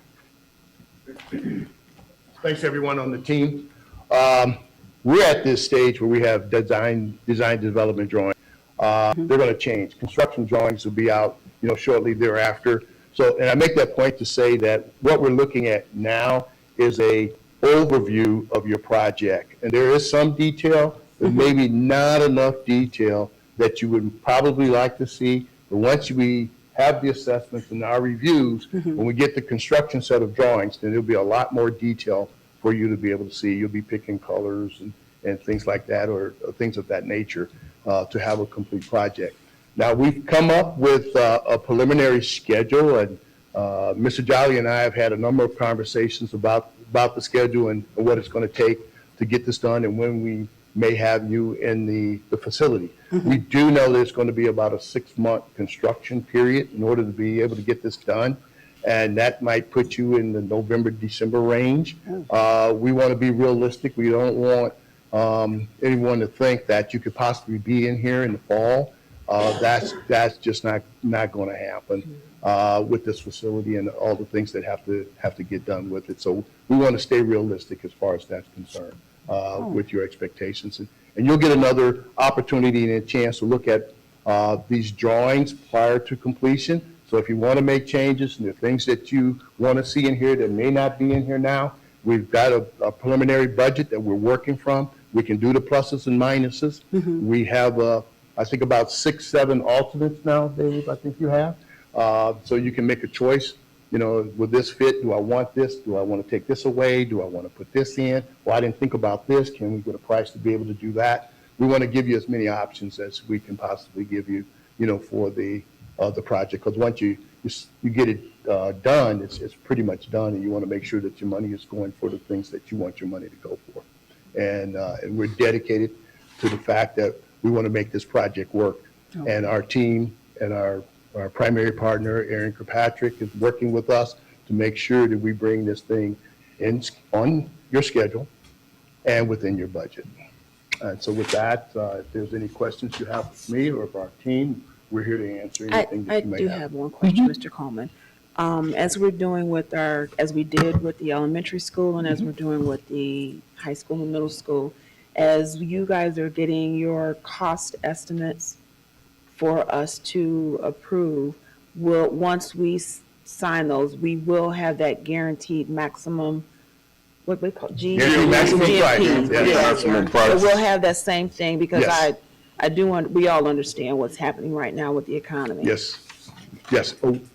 Thanks, everyone on the team. We're at this stage where we have design development drawings. They're going to change. Construction drawings will be out, shortly thereafter. So, and I make that point to say that what we're looking at now is a overview of your project. And there is some detail, but maybe not enough detail that you would probably like to see. But once we have the assessments and our reviews, when we get the construction set of drawings, then there'll be a lot more detail for you to be able to see. You'll be picking colors and things like that, or things of that nature, to have a complete project. Now, we've come up with a preliminary schedule, and Mr. Jolly and I have had a number of conversations about the schedule and what it's going to take to get this done and when we may have you in the facility. We do know there's going to be about a 6-month construction period in order to be able to get this done. And that might put you in the November, December range. We want to be realistic. We don't want anyone to think that you could possibly be in here in the fall. That's just not going to happen with this facility and all the things that have to get done with it. So we want to stay realistic as far as that's concerned with your expectations. And you'll get another opportunity and a chance to look at these drawings prior to completion. So if you want to make changes and there are things that you want to see in here that may not be in here now, we've got a preliminary budget that we're working from. We can do the pluses and minuses. We have, I think, about 6, 7 alternates now, Dave, I think you have. So you can make a choice. You know, will this fit? Do I want this? Do I want to take this away? Do I want to put this in? Well, I didn't think about this. Can we get a price to be able to do that? We want to give you as many options as we can possibly give you, you know, for the project. Because once you get it done, it's pretty much done, and you want to make sure that your money is going for the things that you want your money to go for. And we're dedicated to the fact that we want to make this project work. And our team and our primary partner, Aaron Kirkpatrick, is working with us to make sure that we bring this thing in on your schedule and within your budget. And so with that, if there's any questions you have for me or for our team, we're here to answer anything that you may have. I do have one question, Mr. Coleman. As we're doing with as we did with the elementary school and as we're doing with the high school and middle school, as you guys are getting your cost estimates for us to approve, once we sign those, we will have that guaranteed maximum, what we call Guaranteed maximum price. Maximum price. So we'll have that same thing because Yes. we all understand what's happening right now with the economy. Yes.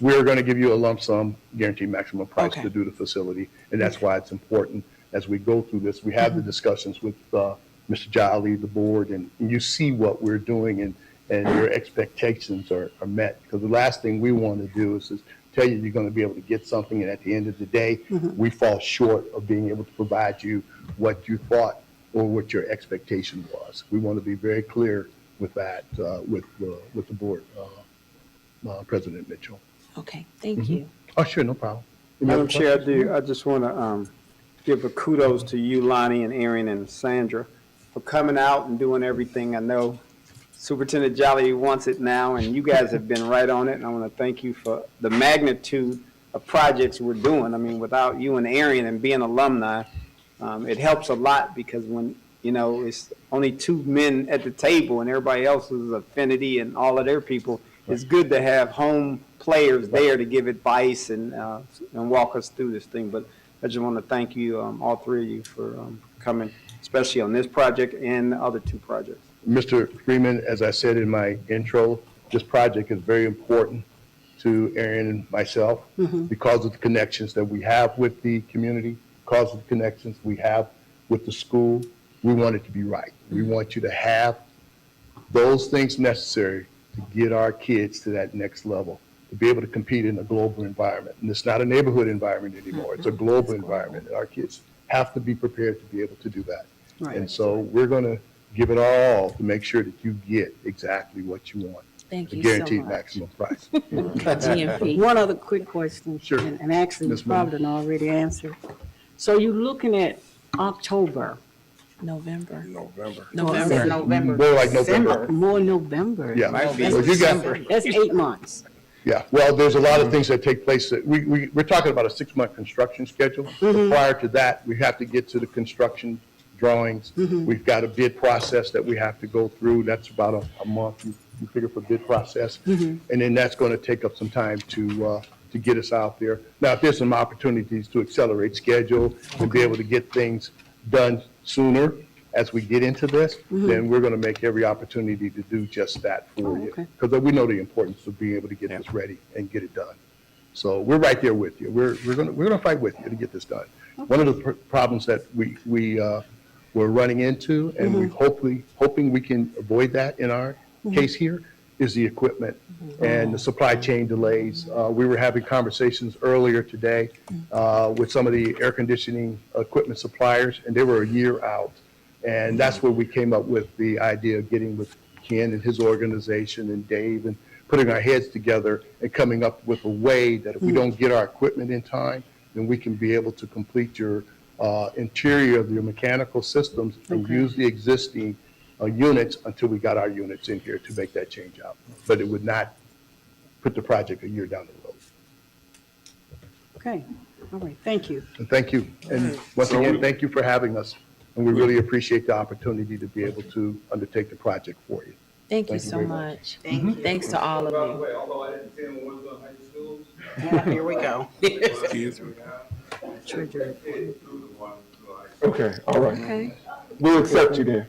We're going to give you a lump sum guaranteed maximum price Okay. to do the facility. And that's why it's important as we go through this. We have the discussions with Mr. Jolly, the board, and you see what we're doing and your expectations are met. Because the last thing we want to do is tell you you're going to be able to get something, and at the end of the day, we fall short of being able to provide you what you thought or what your expectation was. We want to be very clear with that, with the board, President Mitchell. Okay, thank you. Oh, sure, no problem. Madam Chair, I just want to give a kudos to you, Lonnie, and Aaron, and Sandra for coming out and doing everything. I know Superintendent Jolly wants it now, and you guys have been right on it, and I want to thank you for the magnitude of projects we're doing. I mean, without you and Aaron and being alumni, it helps a lot because when, you know, it's only 2 men at the table and everybody else's affinity and all of their people, it's good to have home players there to give advice and walk us through this thing. But I just want to thank you, all 3 of you, for coming, especially on this project and the other 2 projects. Mr. Freeman, as I said in my intro, this project is very important to Aaron and myself because of the connections that we have with the community, because of the connections we have with the school. We want it to be right. We want you to have those things necessary to get our kids to that next level, to be able to compete in a global environment. And it's not a neighborhood environment anymore. It's a global environment. And our kids have to be prepared to be able to do that. Right. And so we're going to give it all to make sure that you get exactly what you want. Thank The you so guaranteed much. maximum price. GMP. One other quick question. Sure. And actually, Ms. you probably done already answered. So you're looking at October, November. November. More like November. more November. Yeah. Might be Well, you got- That's 8 months. Yeah, well, there's a lot of things that take place. That we're talking about a 6-month construction schedule. But prior to that, we have to get to the construction drawings. We've got a bid process that we have to go through. That's about a month, you figure, for bid process. And then that's going to take up some time to get us out there. Now, if there's some opportunities to accelerate schedule and be able to get things done sooner as we get into this, then we're going to make every opportunity to do just that for you. Okay. Because we know the importance of being able to get this ready and get it done. So we're right there with you. We're going to fight with you to get this done. One of the problems that we're running into, and we're hoping we can avoid that in our case here, is the equipment and the supply chain delays. We were having conversations earlier today with some of the air conditioning equipment suppliers, and they were a year out. And that's where we came up with the idea of getting with Ken and his organization and Dave and putting our heads together and coming up with a way that if we don't get our equipment in time, then we can be able to complete your interior of your mechanical systems and use the existing units until we got our units in here to make that change out. But it would not put the project a year down the road. Okay, all right, thank you. And thank you. And once again, thank you for having us. And we really appreciate the opportunity to be able to undertake the project for you. Thank you Thank you so very much. Thank you. Thanks to all of you. although I didn't attend Warrensville High School, Here we go. Excuse me. Treasurer. Okay, all right. Okay. We'll accept you then.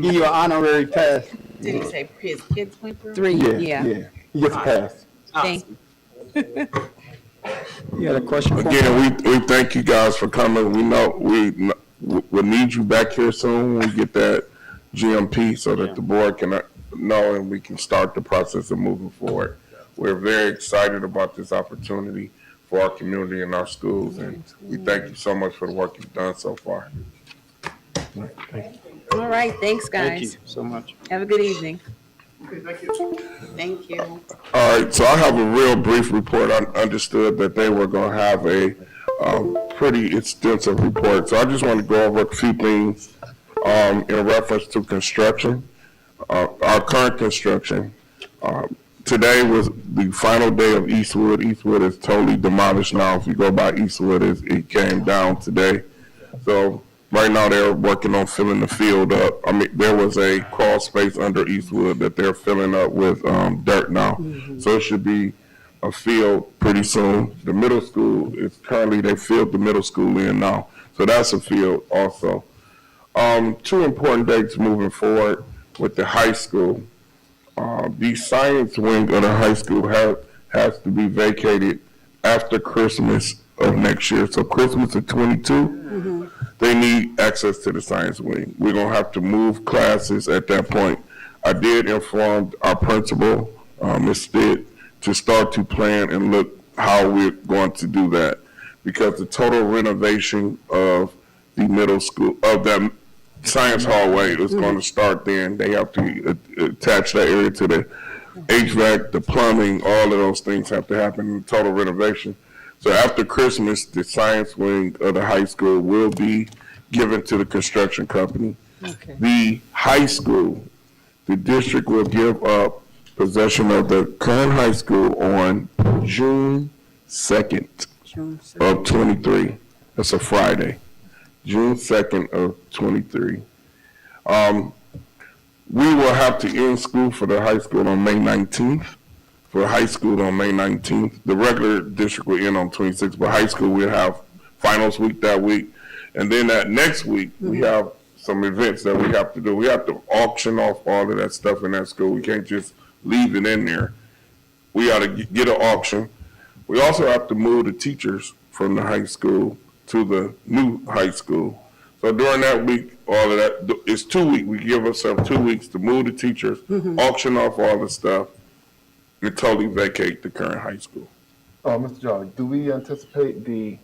Give you an honorary pass. Did he say his kids went through? 3, yeah. Yeah, you get the pass. Thank You had a question? for me? Again, we thank you guys for coming. We know we'll need you back here soon when we get that GMP so that the board can know and we can start the process of moving forward. We're very excited about this opportunity for our community and our schools, and we thank you so much for the work you've done so far. All right, thanks, Thank you guys. so much. Have a good evening. Thank you. All right, so I have a real brief report. I understood that they were going to have a pretty extensive report, so I just want to go over a few things in reference to construction, our current construction. Today was the final day of Eastwood. Eastwood is totally demolished now. If you go by Eastwood, it came down today. So right now they're working on filling the field up. I mean, there was a crawl space under Eastwood that they're filling up with dirt now. So it should be a field pretty soon. The middle school is currently, they filled the middle school in now. So that's a field also. 2 important dates moving forward with the high school. The science wing of the high school has to be vacated after Christmas of next year. So Christmas of 22, they need access to the science wing. We're going to have to move classes at that point. I did inform our principal, Ms. Stitt, to start to plan and look how we're going to do that, because the total renovation of the middle school, of that science hallway is going to start then. They have to attach that area to the HVAC, the plumbing, all of those things have to happen in total renovation. So after Christmas, the science wing of the high school will be given to the construction company. Okay. The high school, the district will give up possession of the current high school on June 2nd June 2nd. of 23. That's a Friday. June 2nd of 23. We will have to end school for the high school on May 19th. For high school on May 19th. The regular district will end on 26th, but high school we'll have finals week that week. And then that next week, we have some events that we have to do. We have to auction off all of that stuff in that school. We can't just leave it in there. We got to get an auction. We also have to move the teachers from the high school to the new high school. So during that week, all of that, it's 2 weeks. We give ourselves 2 weeks to move the teachers, auction off all the stuff, and totally vacate the current high school. Mr. Jolly, do we anticipate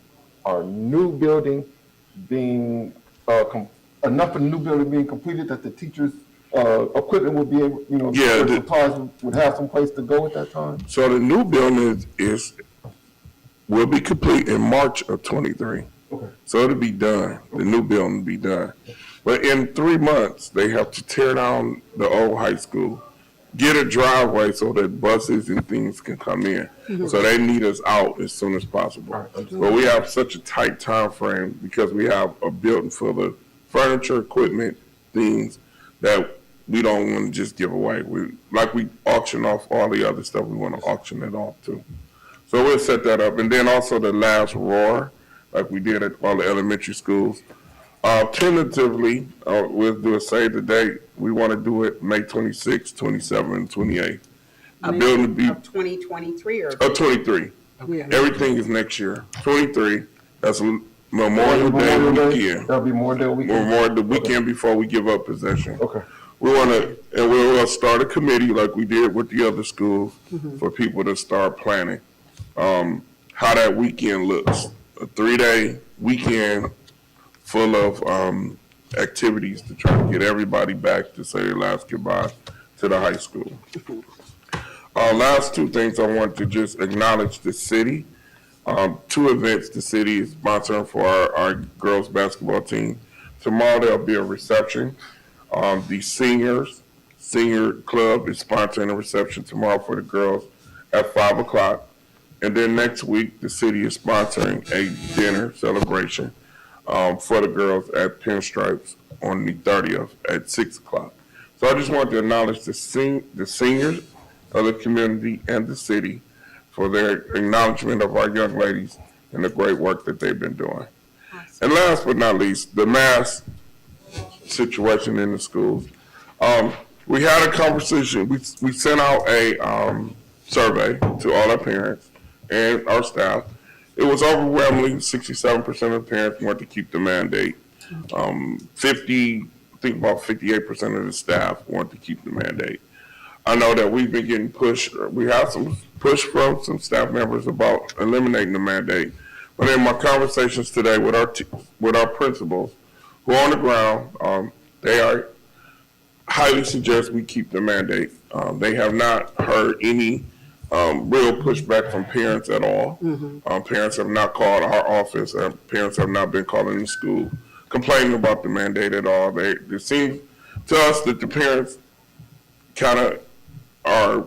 our new building being, enough of the new building being completed that the teachers' equipment would be able, Yeah, their supplies would have some place to go at that time? So the new building will be complete in March of 23. Okay. So it'll be done. The new building will be done. But in 3 months, they have to tear down the old high school, get a driveway so that buses and things can come in. So they need us out as soon as possible. But we have such a tight time frame because we have a building full of furniture, equipment, things that we don't want to just give away. We auction off all the other stuff, we want to auction it off too. So we'll set that up. And then also the last roar, like we did at all the elementary schools. Tentatively, we'll do a save the date. We want to do it May 26th, 27th, and 28th. The building will be Of 2023 or? 23. Yeah. Everything is next year. 23, that's Memorial Day weekend. That'll be Memorial Day weekend? Memorial the weekend before we give up possession. Okay. We want to, and we'll start a committee like we did with the other schools for people to start planning how that weekend looks. A 3-day weekend full of activities to try to get everybody back to say their last goodbye to the high school. Last two things I want to just acknowledge the city. Two events the city is sponsoring for our girls basketball team. Tomorrow there'll be a reception. The senior club is sponsoring a reception tomorrow for the girls at 5 o'clock. And then next week, the city is sponsoring a dinner celebration for the girls at Pinstripes on the 30th at 6 o'clock. So I just want to acknowledge the seniors of the community and the city for their acknowledgement of our young ladies and the great work that they've been doing. And last but not least, the mask situation in the schools. We had a conversation. We sent out a survey to all our parents and our staff. It was overwhelmingly 67% of the parents wanted to keep the mandate. I think about 58% of the staff want to keep the mandate. I know that we've been getting pushed. We have some push from some staff members about eliminating the mandate. But in my conversations today with our principals, who are on the ground, they are highly suggest we keep the mandate. They have not heard any real pushback from parents at all. Parents have not called our office. Parents have not been calling the school complaining about the mandate at all. It seems to us that the parents kind of are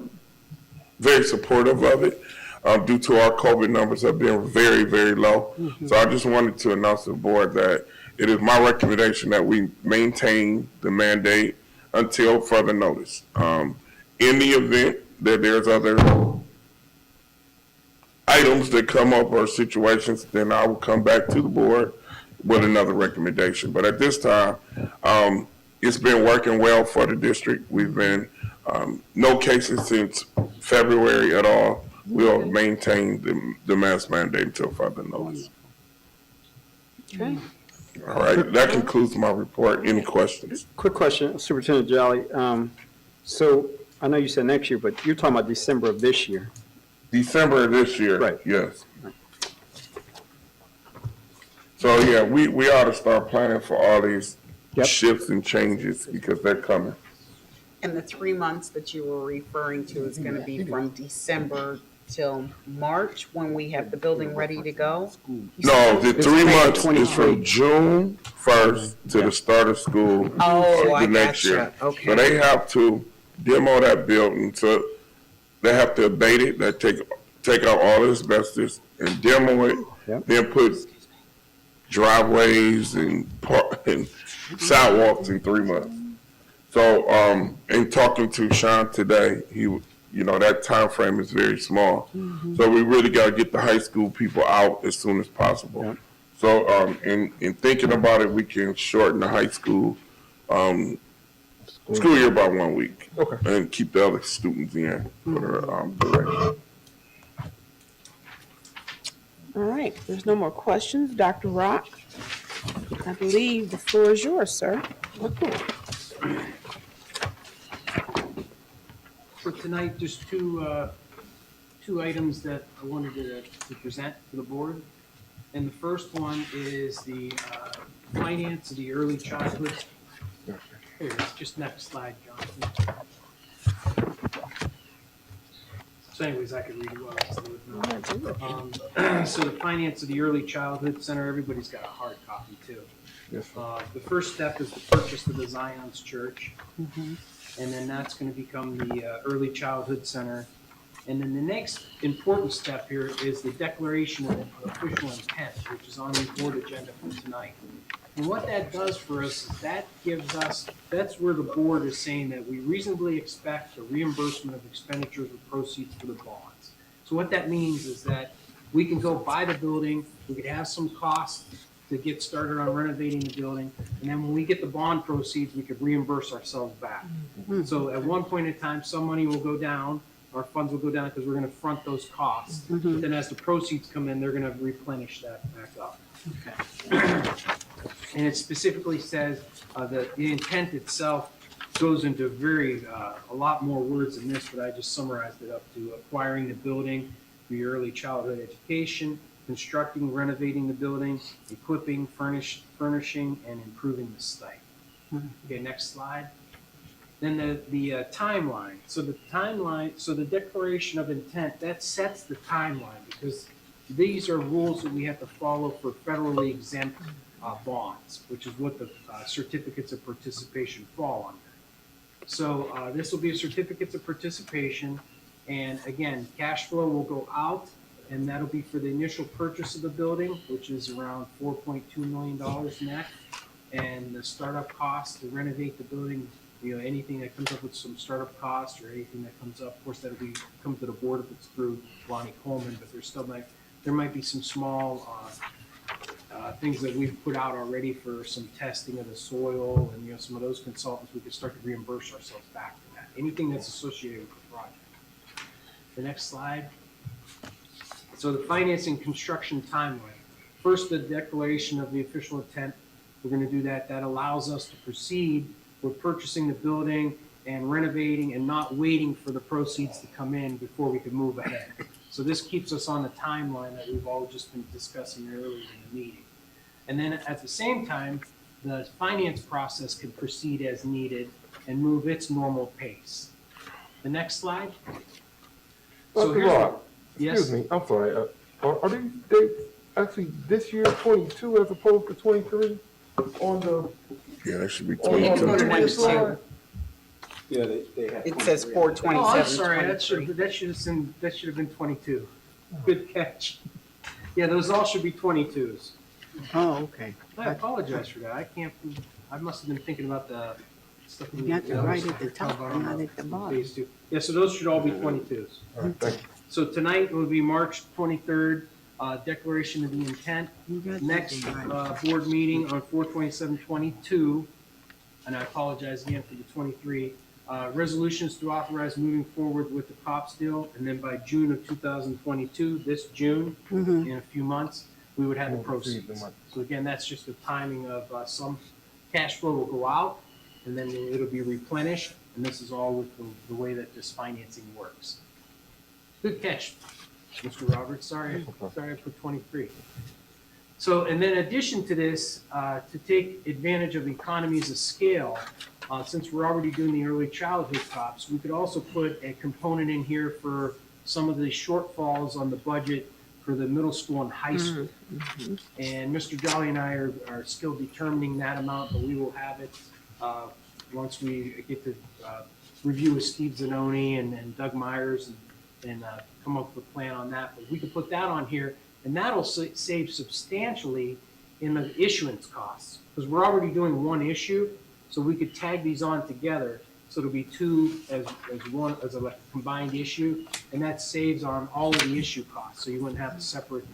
very supportive of it due to our COVID numbers have been very, very low. So I just wanted to announce to the board that it is my recommendation that we maintain the mandate until further notice. In the event that there's other items that come up or situations, then I will come back to the board with another recommendation. But at this time, it's been working well for the district. We've been, no cases since February at all. We'll maintain the mask mandate until further notice. Okay. All right, that concludes my report. Any questions? Quick question, Superintendent Jolly. So I know you said next year, but you're talking about December of this year. December of this year, Right. Yes. So yeah, we ought to start planning for all these shifts and changes because they're coming. And the 3 months that you were referring to is gonna be from December till March, when we have the building ready to go? No, the 3 months is 23. from June 1st to the start of school Oh, I the next gotcha. year. Okay. So they have to demo that building, so they have to abate it, they take out all the asbestos and demo it, then put driveways and sidewalks in 3 months. So, in talking to Sean today, that time frame is very small. So we really got to get the high school people out as soon as possible. So, in thinking about it, we can shorten the high school school year by 1 week. And keep the other students in for the duration. All right, there's no more questions. Dr. Rock, I believe the floor is yours, sir. For tonight, just two items that I wanted to present to the board. And the first one is the finance of the early childhood. Here it is, just next slide, Jonathan. So anyways, I could read it well. So the finance of the early childhood center, everybody's got a hard copy too. The first step is the purchase of the Zion's Church. And then that's going to become the early childhood center. And then the next important step here is the declaration of official intent, which is on the board agenda for tonight. And what that does for us is that gives us, that's where the board is saying that we reasonably expect the reimbursement of expenditures or proceeds for the bonds. So what that means is that we can go buy the building, we could have some costs to get started on renovating the building, and then when we get the bond proceeds, we could reimburse ourselves back. So at one point in time, some money will go down, our funds will go down because we're gonna front those costs. But then as the proceeds come in, they're gonna replenish that back up. And it specifically says that the intent itself goes into a lot more words than this, but I just summarized it up to acquiring the building for your early childhood education, constructing, renovating the building, equipping, furnishing, and improving the site. Okay, next slide. Then the timeline. So the declaration of intent, that sets the timeline because these are rules that we have to follow for federally exempt bonds, which is what the certificates of participation fall under. So this will be a certificates of participation, and again, cash flow will go out, and that'll be for the initial purchase of the building, which is around $4.2 million net, and the startup costs to renovate the building. You know, anything that comes up with some startup costs or anything that comes up, of course, that'll come to the board if it's through Lonnie Coleman, but there might be some small things that we've put out already for some testing of the soil and, you know, some of those consultants, we could start to reimburse ourselves back for that. Anything that's associated with the project. The next slide. So the financing construction timeline. First, the declaration of the official intent. We're going to do that. That allows us to proceed with purchasing the building and renovating and not waiting for the proceeds to come in before we can move ahead. So this keeps us on the timeline that we've all just been discussing earlier in the meeting. And then at the same time, the finance process can proceed as needed and move its normal pace. The next slide. So Dr. Rob, yes. excuse me, I'm sorry. Are these dates actually this year 22 as opposed to 23 on the? Yeah, that should be on the previous slide? Yeah, they have. It says 427. Oh, I'm sorry, that should have been 22. Good catch. Yeah, those all should be 22s. Oh, okay. I apologize for that. I must have been thinking about the stuff. You got to write at the top, not at the bottom. Phase 2. Yeah, so those should all be 22s. All right, thank you. So tonight will be March 23rd, declaration of the intent. You got Next that right. board meeting on 4/27/22, and I apologize again for the 23. Resolutions to authorize moving forward with the COPS deal, and then by June of 2022, this June, in a few months, we would have the proceeds. So again, that's just the timing of some cash flow will go out, and then it'll be replenished, and this is all with the way that this financing works. Good catch, Mr. Roberts. Sorry I put 23. So, and then in addition to this, to take advantage of economies of scale, since we're already doing the early childhood COPS, we could also put a component in here for some of the shortfalls on the budget for the middle school and high school. And Mr. Jolly and I are still determining that amount, but we will have it once we get to review with Steve Zanoni and Doug Myers and come up with a plan on that. But we could put that on here, and that'll save substantially in the issuance costs, because we're already doing one issue, so we could tag these on together. So it'll be two as one, as a combined issue, and that saves on all of the issue costs. So you wouldn't have a separate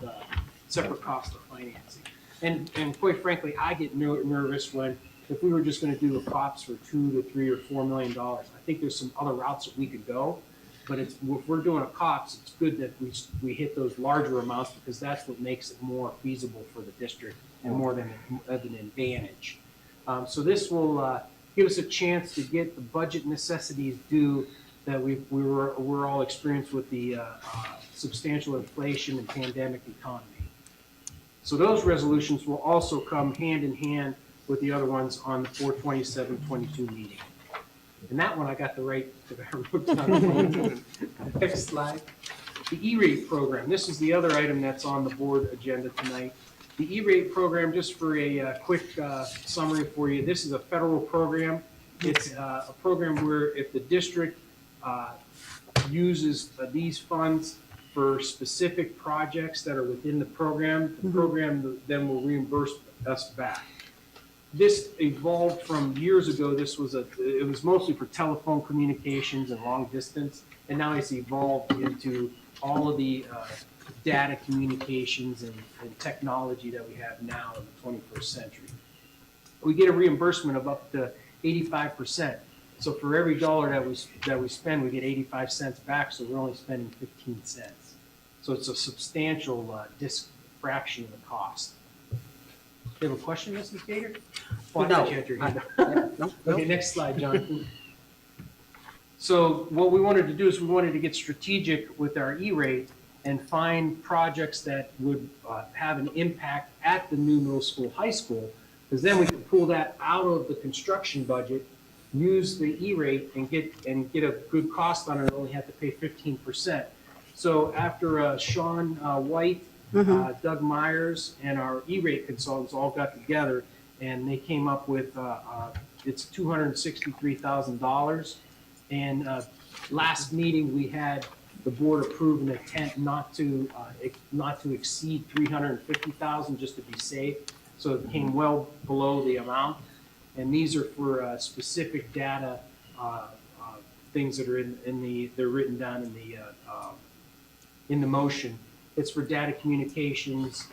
cost of financing. And quite frankly, I get nervous when, if we were just gonna do the COPS for $2 to $3 or $4 million. I think there's some other routes that we could go, but if we're doing a COPS, it's good that we hit those larger amounts, because that's what makes it more feasible for the district and more than an advantage. So this will give us a chance to get the budget necessities due that we're all experienced with the substantial inflation and pandemic economy. So those resolutions will also come hand in hand with the other ones on the 4/27/22 meeting. And that one I got the right, I wrote down. Next slide. The E-rate program. This is the other item that's on the board agenda tonight. The E-rate program, just for a quick summary for you, this is a federal program. It's a program where if the district uses these funds for specific projects that are within the program, the program then will reimburse us back. This evolved from years ago. It was mostly for telephone communications and long distance, and now it's evolved into all of the data communications and technology that we have now in the 21st century. We get a reimbursement of up to 85%. So for every dollar that we spend, we get 85 cents back. So we're only spending 15 cents. So it's a substantial fraction of the cost. Do you have a question, Mrs. Gator? Well, No. no. Okay, next slide, John. So what we wanted to do is we wanted to get strategic with our E-rate and find projects that would have an impact at the new middle school, high school, because then we can pull that out of the construction budget, use the E-rate and get a good cost on it, and only have to pay 15%. So after Sean White, Doug Myers, and our E-rate consultants all got together, and they came up with it's $263,000. And last meeting we had the board approve an intent not to exceed $350,000 just to be safe. So it came well below the amount. And these are for specific data things that are they're written down in the motion. It's for data communications,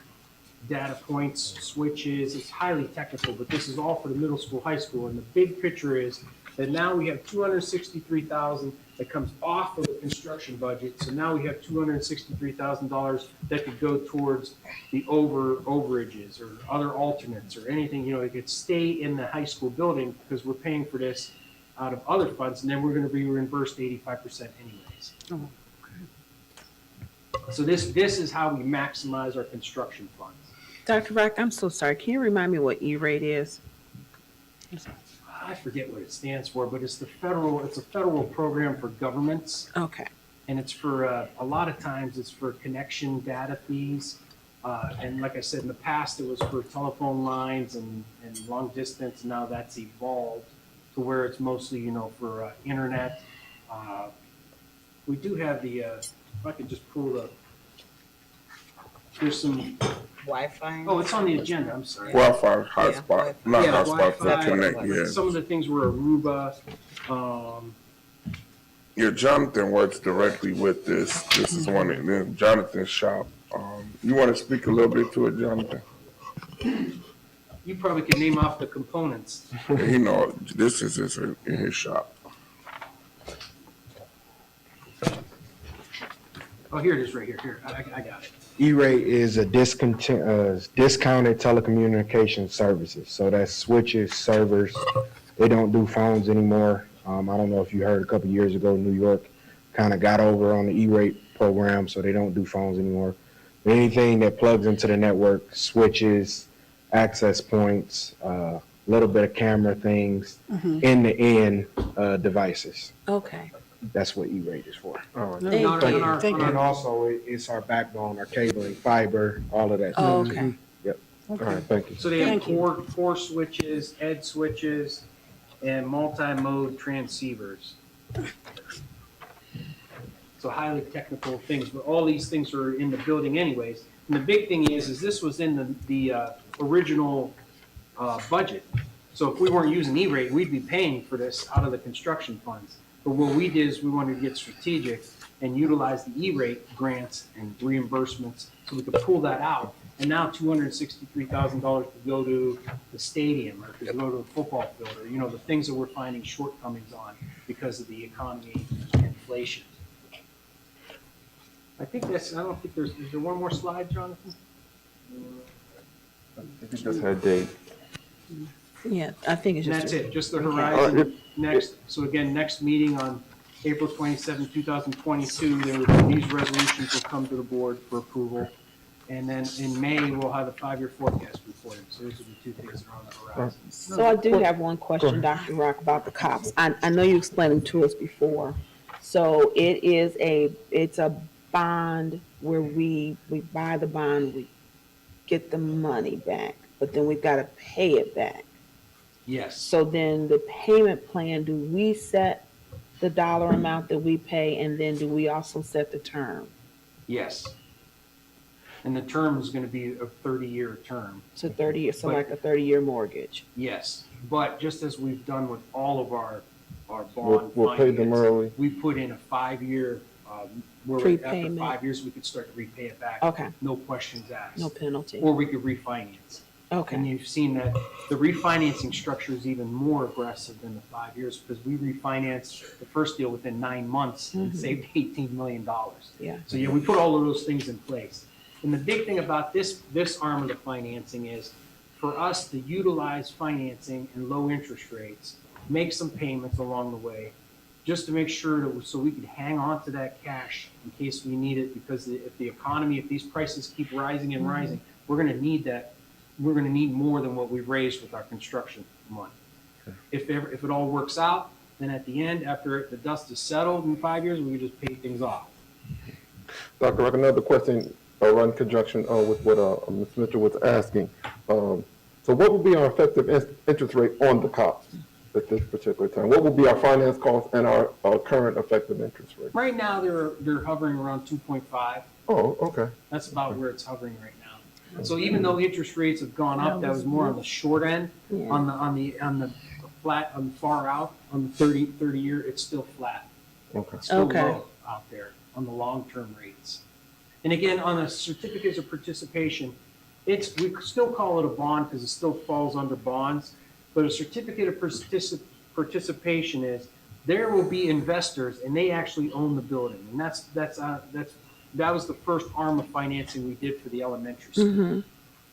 data points, switches. It's highly technical, but this is all for the middle school, high school. And the big picture is that now we have $263,000 that comes off of the construction budget. So now we have $263,000 that could go towards the overages or other alternates or anything, it could stay in the high school building because we're paying for this out of other funds, and then we're going to be reimbursed 85% anyways. Oh, So this is how we maximize our construction funds. Dr. Rock, I'm so sorry. Can you remind me what E-rate is? I forget what it stands for, but it's a federal program for governments. Okay. And it's for, a lot of times it's for connection data fees. And like I said, in the past, it was for telephone lines and long distance. Now that's evolved to where it's mostly, for internet. We do have the, if I could just pull there's some, Wi-Fi? oh, it's on the agenda, I'm sorry. Wi-Fi hotspot, not Yeah, hotspot, for Wi-Fi, connect, yeah. Some of the things were Aruba. Yeah, Jonathan works directly with this. This is one of them, Jonathan's shop. You want to speak a little bit to it, Jonathan? You probably could name off the components. Yeah, this is in his shop. Oh, here it is, right here. Here, I got it. E-rate is a discounted telecommunication services. So that's switches, servers. They don't do phones anymore. I don't know if you heard a couple of years ago, New York kind of got over on the E-rate program, so they don't do phones anymore. But anything that plugs into the network, switches, access points, little bit of camera things, end-to-end devices. Okay. That's what E-rate is for. Thank you. And also, it's our backbone, our cabling, fiber, all of that. Oh, okay. Yep. All right, thank you. So they have core switches, ED switches, and multi-mode transceivers. So highly technical things, but all these things are in the building anyways. And the big thing is this was in the original budget. So if we weren't using E-rate, we'd be paying for this out of the construction funds. But what we did is we wanted to get strategic and utilize the E-rate grants and reimbursements so we could pull that out. And now $263,000 could go to the stadium or could go to a football field or, the things that we're finding shortcomings on because of the economy and inflation. I don't think is there one more slide, Jonathan? I think that's her date. Yeah, I think it's And just. that's it, just the horizon. Next, so again, next meeting on April 27, 2022, these resolutions will come to the board for approval. And then in May, we'll have a 5-year forecast reporting. So those are the two things that are on the horizon. So I do have one question, Dr. Rock, about the cops. I know you explained them to us before. So it's a bond where we buy the bond, we get the money back, but then we've got to pay it back. Yes. So then the payment plan, do we set the dollar amount that we pay, and then do we also set the term? Yes. And the term is going to be a 30-year term. So 30 years, so like a 30-year mortgage. Yes, but just as we've done with all of our bond We'll pay them finance, early. we put in a 5-year, where after Prepayment. 5 years, we could start to repay it back. Okay. No questions asked. No penalty. Or we could refinance. And Okay. you've seen that the refinancing structure is even more aggressive than the 5 years because we refinanced the first deal within 9 months and saved $18 million. Yeah. So we put all of those things in place. And the big thing about this arm of the financing is for us to utilize financing and low interest rates, make some payments along the way, just to make sure that, so we could hang on to that cash in case we need it, because if the economy, if these prices keep rising and rising, we're gonna need that, we're gonna need more than what we've raised with our construction money. If it all works out, then at the end, after the dust is settled in 5 years, we can just pay things off. Dr. Rock, another question in conjunction with what Ms. Mitchell was asking. So what would be our effective interest rate on the COPS at this particular time? What would be our finance cost and our current effective interest rate? Right now, they're hovering around 2.5. Oh, okay. That's about where it's hovering right now. So even though interest rates have gone up, that was more on the short end. Yeah. On the flat, on the far out, on the 30 year, it's still flat. Okay. It's still Okay. low out there on the long-term rates. And again, on the certificates of participation, we still call it a bond because it still falls under bonds. But a certificate of participation is, there will be investors and they actually own the building. And that was the first arm of financing we did for the elementary school.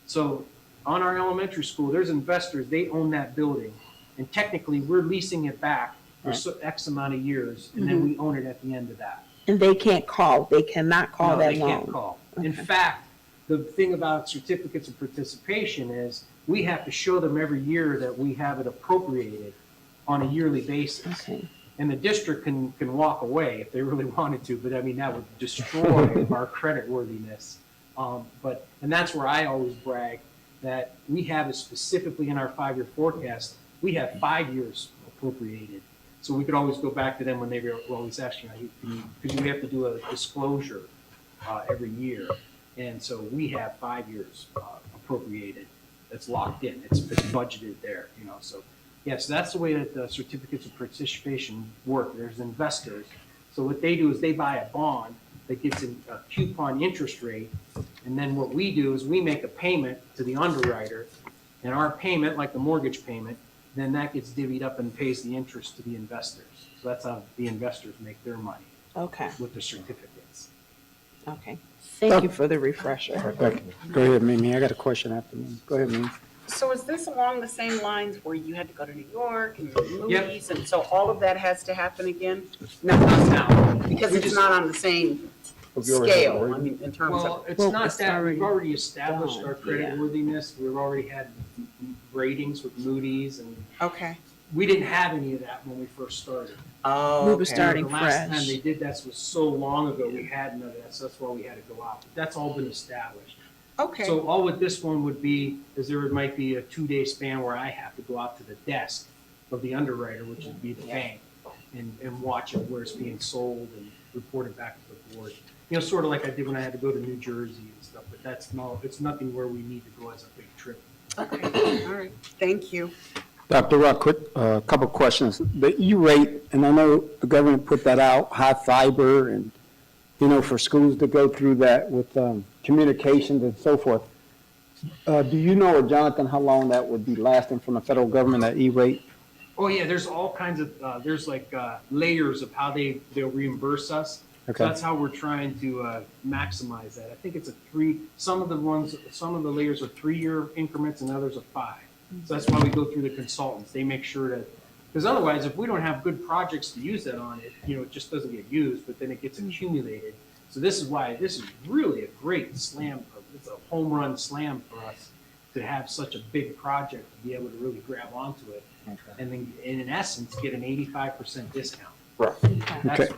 So on our elementary school, there's investors, they own that building. And technically, we're leasing it back for X amount of years, and then we own it at the end of that. And they cannot call No, that they loan. can't call. In fact, the thing about certificates of participation is we have to show them every year that we have it appropriated on a yearly basis. Okay. And the district can walk away if they really wanted to, but I mean, that would destroy our credit worthiness. And that's where I always brag that we have it specifically in our 5-year forecast. We have 5 years appropriated. So we could always go back to them when they were always asking, because we have to do a disclosure every year. And so we have 5 years appropriated. That's locked in. It's budgeted there, so. Yes, that's the way that the certificates of participation work. There's investors. So what they do is they buy a bond that gets a coupon interest rate. And then what we do is we make a payment to the underwriter. And our payment, like the mortgage payment, then that gets divvied up and pays the interest to the investors. So that's how the investors make their money. Okay. With the certificates. Okay. Thank you for the refresher. Thank you. Go ahead, Mimi. I got a question after me. Go ahead, Mimi. So is this along the same lines where you had to go to New York and movies, and so all of that has to happen again? No, because it's not on the same scale, I mean, in terms Well, of. it's not that, we've already established our credit yeah. worthiness. We've already had ratings with Moody's, and Okay. we didn't have any of that when we first started. Oh, We were okay. starting The last time fresh. they did that was so long ago, we had none of that, so that's why we had to go out. But that's all been established. Okay. So all with this one would be, is there might be a 2-day span where I have to go out to the desk of the underwriter, which would be the bank, and watch it where it's being sold and report it back to the board. Sort of like I did when I had to go to New Jersey and stuff, but it's nothing where we need to go as a big trip. Okay, all right, thank you. Dr. Rock, quick, couple of questions. The E-rate, and I know the government put that out, high fiber, and, for schools to go through that with communications and so forth. Do you know, or Jonathan, how long that would be lasting from the federal government, that E-rate? Oh, yeah, there's all kinds of, there's like layers of how they'll reimburse us. Okay. So that's how we're trying to maximize that. I think it's some of the layers are 3-year increments and others are 5. So that's why we go through the consultants. They make sure that, because otherwise, if we don't have good projects to use that on, it just doesn't get used, but then it gets accumulated. So this is why this is really a great slam. It's a home run slam for us to have such a big project to be able to really grab onto it. Okay. And then, in essence, get an 85% discount. Right.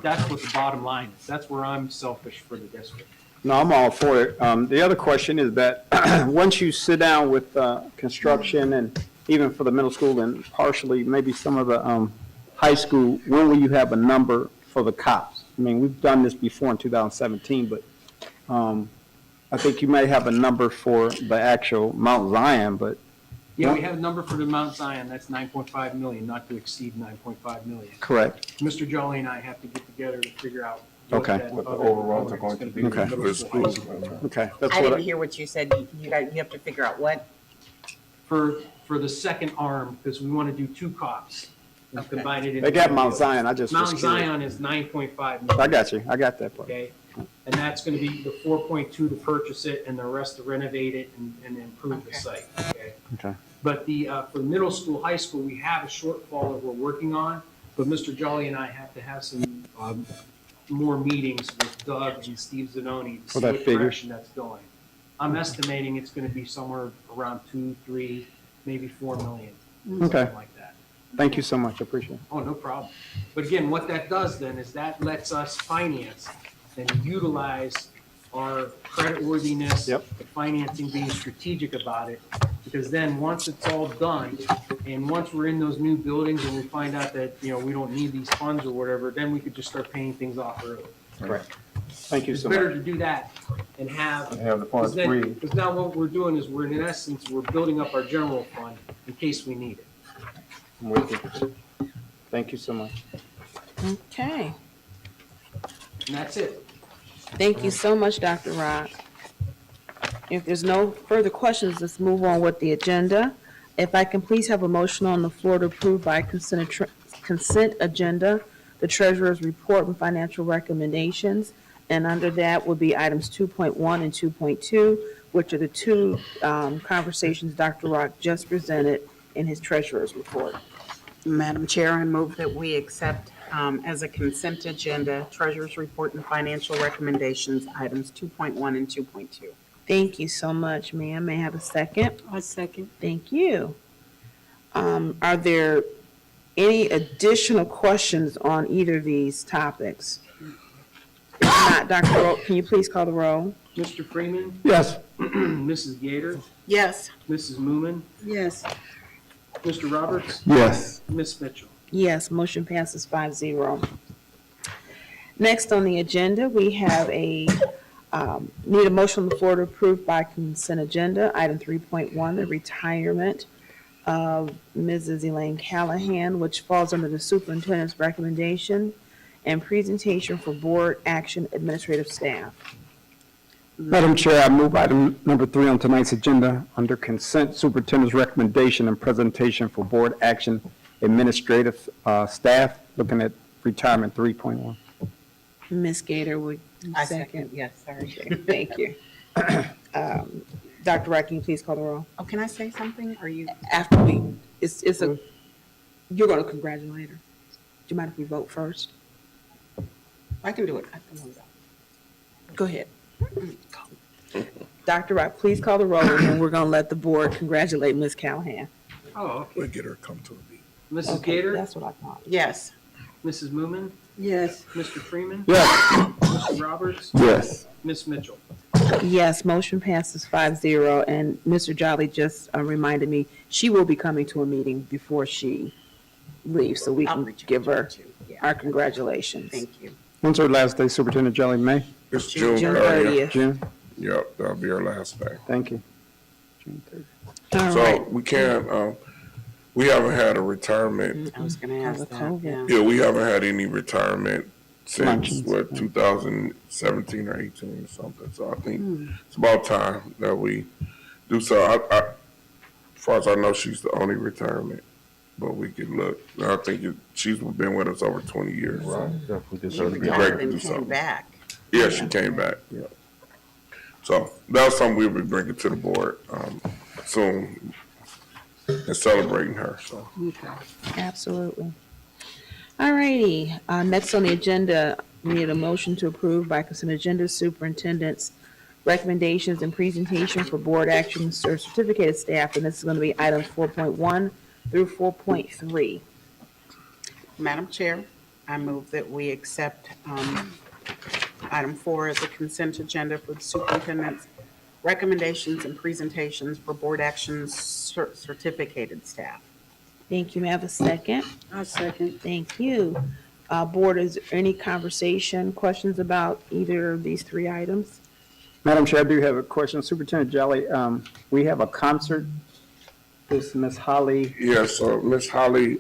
That's what the bottom line is. That's where I'm selfish for the district. No, I'm all for it. The other question is that once you sit down with construction and even for the middle school and partially maybe some of the high school, when will you have a number for the COPS? I mean, we've done this before in 2017, but I think you may have a number for the actual Mount Zion, but. Yeah, we have a number for the Mount Zion. That's 9.5 million, not to exceed 9.5 million. Correct. Mr. Jolly and I have to get together to figure out Okay. What the overruns are going to be. Okay. Okay. That's I what didn't hear what you said. You have to figure out what? For the second arm, because we want to do 2 COPs and Okay. combine it into. They got two Mount deals. Zion. I just was Mount curious. Zion is 9.5 I million. got you. I got that part. Okay, and that's going to be the 4.2 to purchase it and the rest to renovate it and improve the Okay. site, okay? Okay. But for middle school, high school, we have a shortfall that we're working on, But Mr. Jolly and I have to have some, more meetings with Doug and Steve Zanoni to see that what figure? direction that's going. I'm estimating it's gonna be somewhere around 2, 3, maybe 4 million, Okay. something like that. Thank you so much, I appreciate it. Oh, no problem. But again, what that does then is that lets us finance and utilize our creditworthiness, Yep. the financing, being strategic about it. Because then, once it's all done, and once we're in those new buildings and we find out that, you know, we don't need these funds or whatever, then we could just start paying things off early. Correct. Thank you It's so better much. to do that and have. Have the funds free. Because now what we're doing is we're, in essence, we're building up our general fund in case we need it. I'm with you. Thank you so much. Okay. And that's it. Thank you so much, Dr. Rock. If there's no further questions, let's move on with the agenda. If I can please have a motion on the floor to approve by consent agenda, the treasurer's report and financial recommendations. And under that would be items 2.1 and 2.2, which are the two conversations Dr. Rock just presented in his treasurer's report. Madam Chair, I move that we accept as a consent agenda, treasurer's report and financial recommendations, items 2.1 and 2.2. Thank you so much, ma'am. May I have a second? I second. Thank you. Are there any additional questions on either of these topics? If not, Dr. Rowe, can you please call the roll? Mr. Freeman, Yes. Mrs. Gator, Yes. Mrs. Moomin, Yes. Mr. Roberts, Yes. Ms. Mitchell. Yes, motion passes 5-0. Next on the agenda, we have need a motion on the floor to approve by consent agenda, item 3.1, the retirement of Mrs. Elaine Callahan, which falls under the superintendent's recommendation and presentation for board action administrative staff. Madam Chair, I move item number 3 on tonight's agenda under consent, superintendent's recommendation and presentation for board action administrative staff, looking at retirement 3.1. Ms. Gator, would you I second? second, yes, sorry. Thank you. Dr. Wright, can you please call the roll? Oh, can I say something? Are you? After you're going to congratulate her. Do you mind if we vote first? I can do it. I can do it. Go ahead. Dr. Wright, please call the roll, and then we're going to let the board congratulate Ms. Callahan. Oh, okay. We'll get her to come to a meeting. Mrs. Okay, Gator, that's what I thought. Yes. Mrs. Moomin, Yes. Mr. Freeman, Yes. Mr. Roberts, Yes. Ms. Mitchell. Yes, motion passes 5-0, and Mr. Jolly just reminded me, she will be coming to a meeting before she leaves, so we I'll can reach out give to her too. Yeah. our congratulations. Thank you. When's our last day, Superintendent Jelly? May? It's June June 30th. 30th. June? Yep, that'll be our last day. Thank you. June 30th. All So right. we can't, we haven't had a retirement. I was going to ask With that. COVID. Yeah. Yeah, we haven't had any retirement since, Luncheons. 2017 or 18 or something. So I think it's about time that we do so. As far as I know, she's the only retirement, but we could look. I think she's been with us over 20 years. Right, definitely She deserve to be. great retired to and do came something. back. Yeah, she came back, yeah. So that was something we'll be bringing to the board soon and celebrating her, so. Absolutely. All righty, next on the agenda, we need a motion to approve by consent agenda superintendent's recommendations and presentation for board actions or certificated staff, and this is going to be items 4.1 through 4.3. Madam Chair, I move that we accept item 4 as a consent agenda for the superintendent's recommendations and presentations for board actions certificated staff. Thank you. May I have a second? I second. Thank you. Board, is there any conversation, questions about either of these three items? Madam Chair, I do have a question. Superintendent Jelly, we have a concert. This Miss Holly. Yeah, so Miss Holly,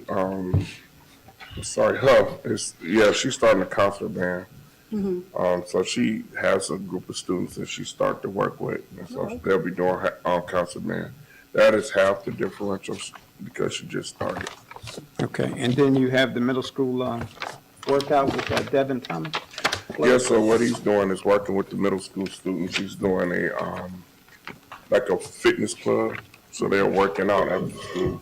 she's starting a concert band. So she has a group of students that she started to work with, and so they'll be doing concert band. That is half the differentials because she just started. Okay, and then you have the middle school workout with Devin Thomas. Yeah, so what he's doing is working with the middle school students. He's doing a like a fitness club, so they're working out after school.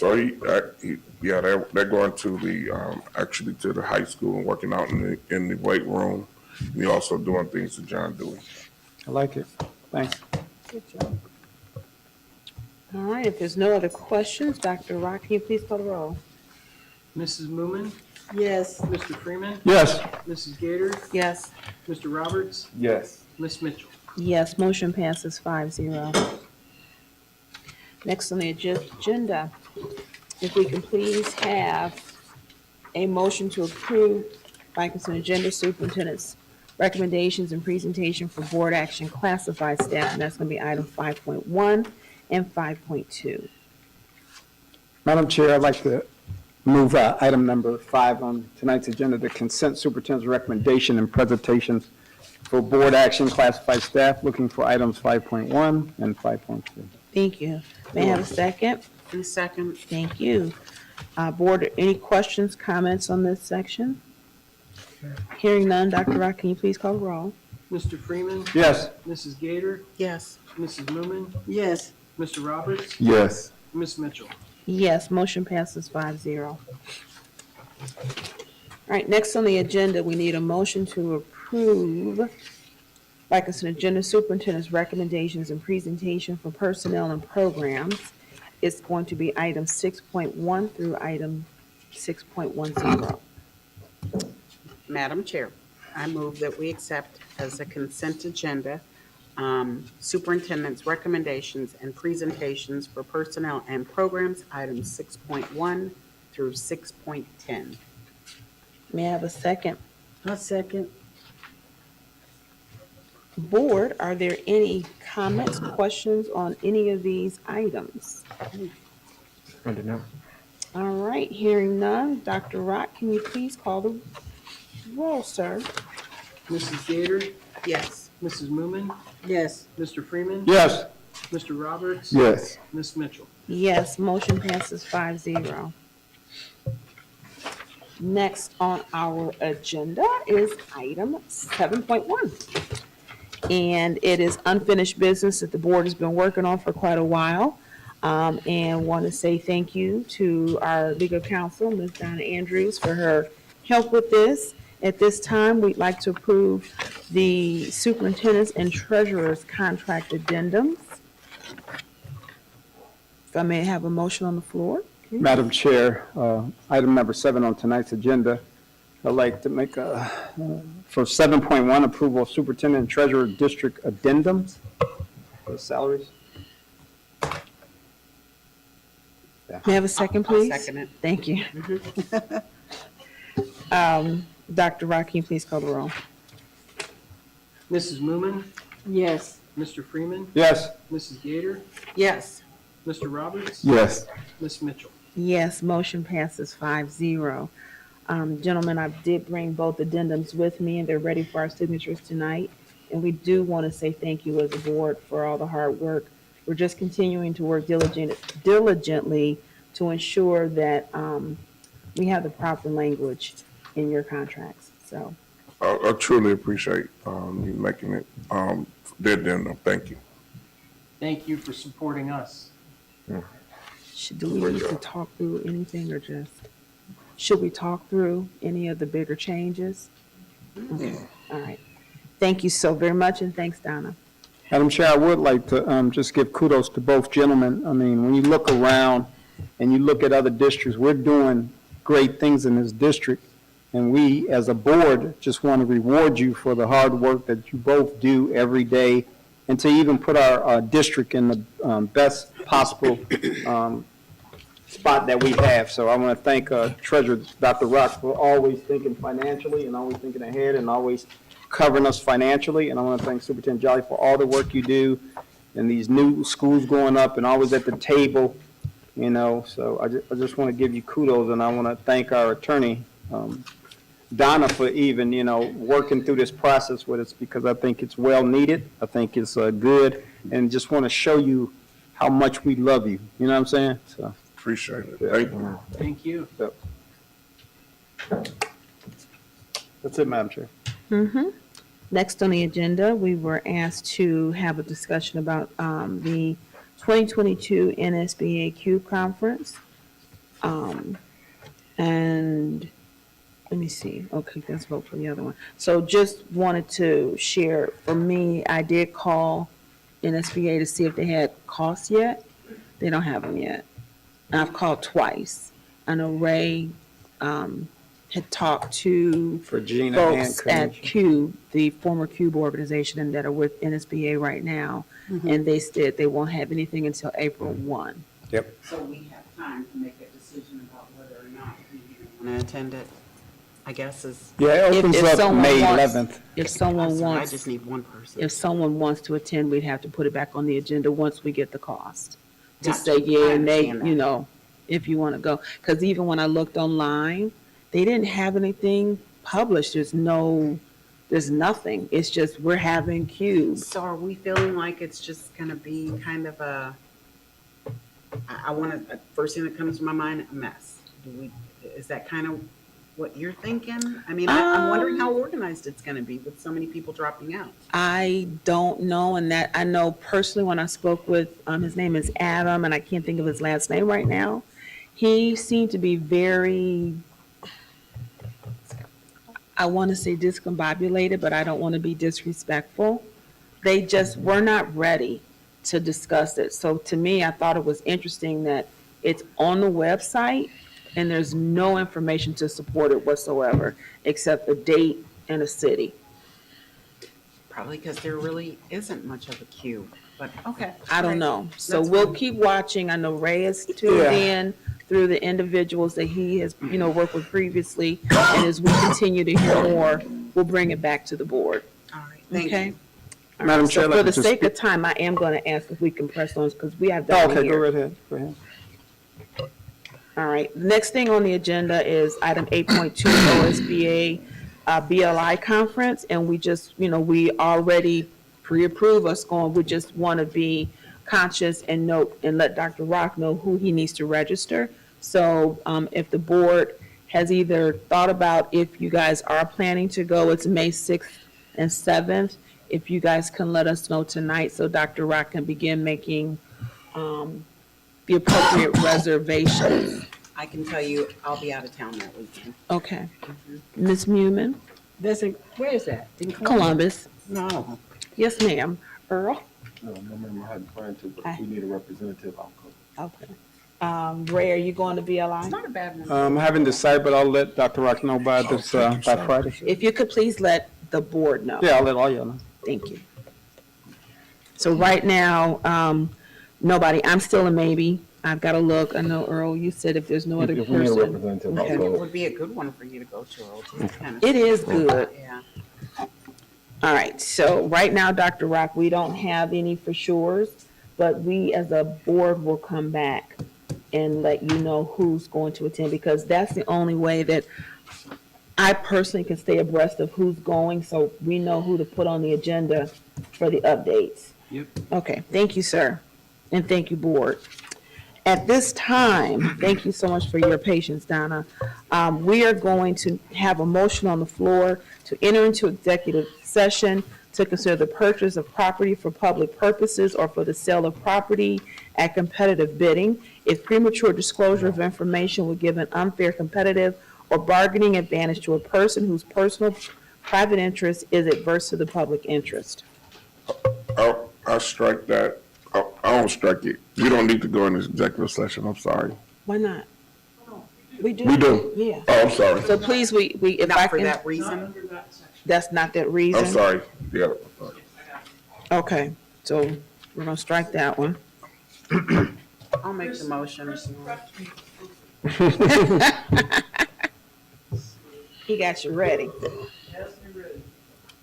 So they're going to the, actually to the high school and working out in the weight room. We also doing things to John Dewey. I like it. Thanks. Good job. All right, if there's no other questions, Dr. Rock, can you please call the roll? Mrs. Moomin, Yes. Mr. Freeman, Yes. Mrs. Gator, Yes. Mr. Roberts, Yes. Ms. Mitchell. Yes, motion passes 5-0. Next on the agenda, if we can please have a motion to approve by consent agenda superintendent's recommendations and presentation for board action classified staff, and that's going to be item 5.1 and 5.2. Madam Chair, I'd like to move item number 5 on tonight's agenda, the consent superintendent's recommendation and presentations for board action classified staff, looking for items 5.1 and 5.2. Thank you. May I have a second? A second. Thank you. Board, any questions, comments on this section? Hearing none, Dr. Rock, can you please call the roll? Mr. Freeman, Yes. Mrs. Gator, Yes. Mrs. Moomin, Yes. Mr. Roberts, Yes. Ms. Mitchell. Yes, motion passes 5-0. All right, next on the agenda, we need a motion to approve by consent agenda superintendent's recommendations and presentation for personnel and programs. It's going to be item 6.1 through item 6.10. Madam Chair, I move that we accept as a consent agenda superintendent's recommendations and presentations for personnel and programs, items 6.1 through 6.10. May I have a second? A second. Board, are there any comments, questions on any of these items? All right, hearing none, Dr. Rock, can you please call the roll, sir? Mrs. Gator, Yes. Mrs. Moomin, Yes. Mr. Freeman, Yes. Mr. Roberts, Yes. Ms. Mitchell. Yes, motion passes 5-0. Next on our agenda is item 7.1. And it is unfinished business that the board has been working on for quite a while. And want to say thank you to our legal counsel, Ms. Donna Andrews, for her help with this. At this time, we'd like to approve the superintendent's and treasurer's contract addendums. If I may have a motion on the floor. Madam Chair, item number 7 on tonight's agenda, I'd like to make for 7.1, approval of superintendent and treasurer district addendums for salaries. May I have a second, I'll please? second it. Thank you. Dr. Rock, can you please call the roll? Mrs. Moomin, Yes. Mr. Freeman, Yes. Mrs. Gator, Yes. Mr. Roberts, Yes. Ms. Mitchell. Yes, motion passes 5-0. Gentlemen, I did bring both addendums with me, and they're ready for our signatures tonight. And we do want to say thank you as a board for all the hard work. We're just continuing to work diligently to ensure that we have the proper language in your contracts. So, I truly appreciate you making it the addendum. Thank you. Thank you for supporting us. do we need to talk through anything, or should we talk through any of the bigger changes? Okay. All right. Thank you so very much, and thanks, Donna. Madam Chair, I would like to just give kudos to both gentlemen. I mean, when you look around and you look at other districts, we're doing great things in this district. And we, as a board, just want to reward you for the hard work that you both do every day, and to even put our district in the best possible spot that we have. So I want to thank Treasurer Dr. Rock for always thinking financially and always thinking ahead and always covering us financially. And I want to thank Superintendent Jolly for all the work you do and these new schools going up and always at the table, you know. So I just want to give you kudos, and I want to thank our attorney, Donna, for even, you know, working through this process with us, because I think it's well needed. I think it's good, and just want to show you how much we love you. You know what I'm saying? So Appreciate it. Thank you. Thank you. That's it, Madam Chair. Mm-hmm. Next on the agenda, we were asked to have a discussion about the 2022 Nsbaq Conference. And let me see. Okay, let's vote for the other one. So just wanted to share, for me, I did call NSBA to see if they had costs yet. They don't have them yet. And I've called twice. I know Ray had talked to Regina and folks at Kanisha. Cube, the former Cube organization, and that are with NSBA right now. And they said they won't have anything until April 1. So we have time to make a decision about whether or not we want to attend it, I guess is. Yeah, it opens If up someone May wants- 11th. If someone I wants, just need one person. if someone wants to attend, we'd have to put it back on the agenda once we get the cost. To Gotcha. say yeah I or nay, understand that. you know, if you want to go. Because even when I looked online, they didn't have anything published. There's nothing. It's just, we're having Cube. So are we feeling like it's just gonna be kind of a, I want to, first thing that comes to my mind, a mess. Is that kind of what you're thinking? I mean, I'm wondering how organized it's gonna be with so many people dropping out. I don't know, and that I know personally when I spoke with, his name is Adam, and I can't think of his last name right now. He seemed to be very, I want to say discombobulated, but I don't want to be disrespectful. They just were not ready to discuss it. So to me, I thought it was interesting that it's on the website and there's no information to support it whatsoever, except a date and a city. Probably because there really isn't much of a queue, but okay. I don't know. So That's we'll fine. keep watching. I know Ray is tuned Yeah. in through the individuals that he has, worked with previously. And as we continue to hear more, we'll bring it back to the board. All right, thank Okay? you. All Madam right, Chair, so I'd for like the to sake of speak- time, I am going to ask if we can press on because we have Oh, that okay, go here. right ahead. Go ahead. All right, next thing on the agenda is item 8.2 OSBA BLI conference, and we just, we already pre-approve us going, we just want to be conscious and note and let Dr. Rock know who he needs to register. So if the board has either thought about if you guys are planning to go, it's May 6th and 7th. If you guys can let us know tonight so Dr. Rock can begin making the appropriate reservations. I can tell you, I'll be out of town that weekend. Okay. Ms. Newman, Where is that? Columbus. No. Yes, ma'am. Earl? No, ma'am, I hadn't planned to, but if we need a representative, I'll come. Okay. Ray, are you going to BLI? It's not a bad one. I haven't decided, but I'll let Dr. Rock know by this, by Friday. If you could please let the board know. Yeah, I'll let all y'all know. Thank you. So right now, nobody, I'm still a maybe. I've got to look. I know, Earl, you said if there's no other If we need a person. representative, I I'll think it go. would be a good one for you to go to, Earl. It's kind of- It is good. Yeah. All right, so right now, Dr. Rock, we don't have any for sures, but we as a board will come back and let you know who's going to attend, because that's the only way that I personally can stay abreast of who's going, so we know who to put on the agenda for the updates. Yep. Okay, thank you, sir, and thank you, board. At this time, thank you so much for your patience, Donna. We are going to have a motion on the floor to enter into executive session to consider the purchase of property for public purposes or for the sale of property at competitive bidding if premature disclosure of information would give an unfair competitive or bargaining advantage to a person whose personal private interest is adverse to the public interest. I'll strike that. I don't strike it. We don't need to go into executive session. I'm sorry. Why not? We do. We do. Yeah. Oh, I'm sorry. So please, if I Not for can, that reason. that's not that reason. I'm sorry. Yeah. Okay, so we're gonna strike that one. I'll make the motion. He got you ready.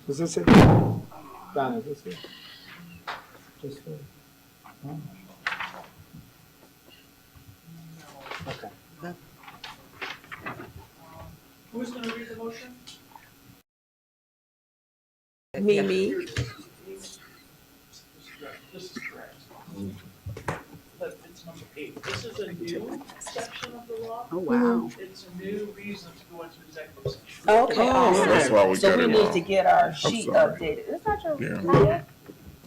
Is this it? Donna, is this it? Just for- oh. Okay. Who's gonna read the motion? Me. This is correct. But it's number 8. This is a new section of the law. Oh, wow. It's a new reason to go into executive session. Okay, awesome. That's why we So got we it need wrong. to get our sheet sorry. updated. It's not your, Yeah.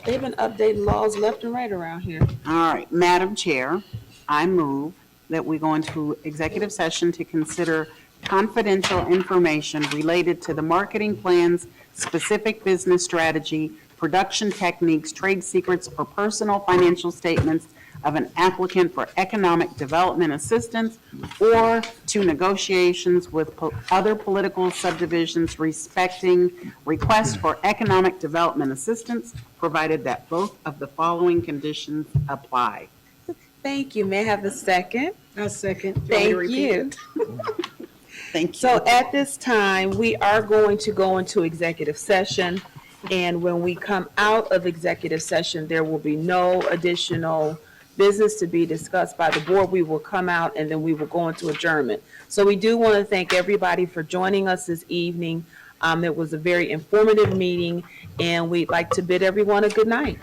they've been updating laws left and right around here. All right, Madam Chair, I move that we go into executive session to consider confidential information related to the marketing plans, specific business strategy, production techniques, trade secrets, or personal financial statements of an applicant for economic development assistance or to negotiations with other political subdivisions respecting requests for economic development assistance, provided that both of the following conditions apply. Thank you. May I have a second? A second. Thank you. Thank you. So at this time, we are going to go into executive session. And when we come out of executive session, there will be no additional business to be discussed by the board. We will come out and then we will go into adjournment. So we do want to thank everybody for joining us this evening. It was a very informative meeting, and we'd like to bid everyone a good night.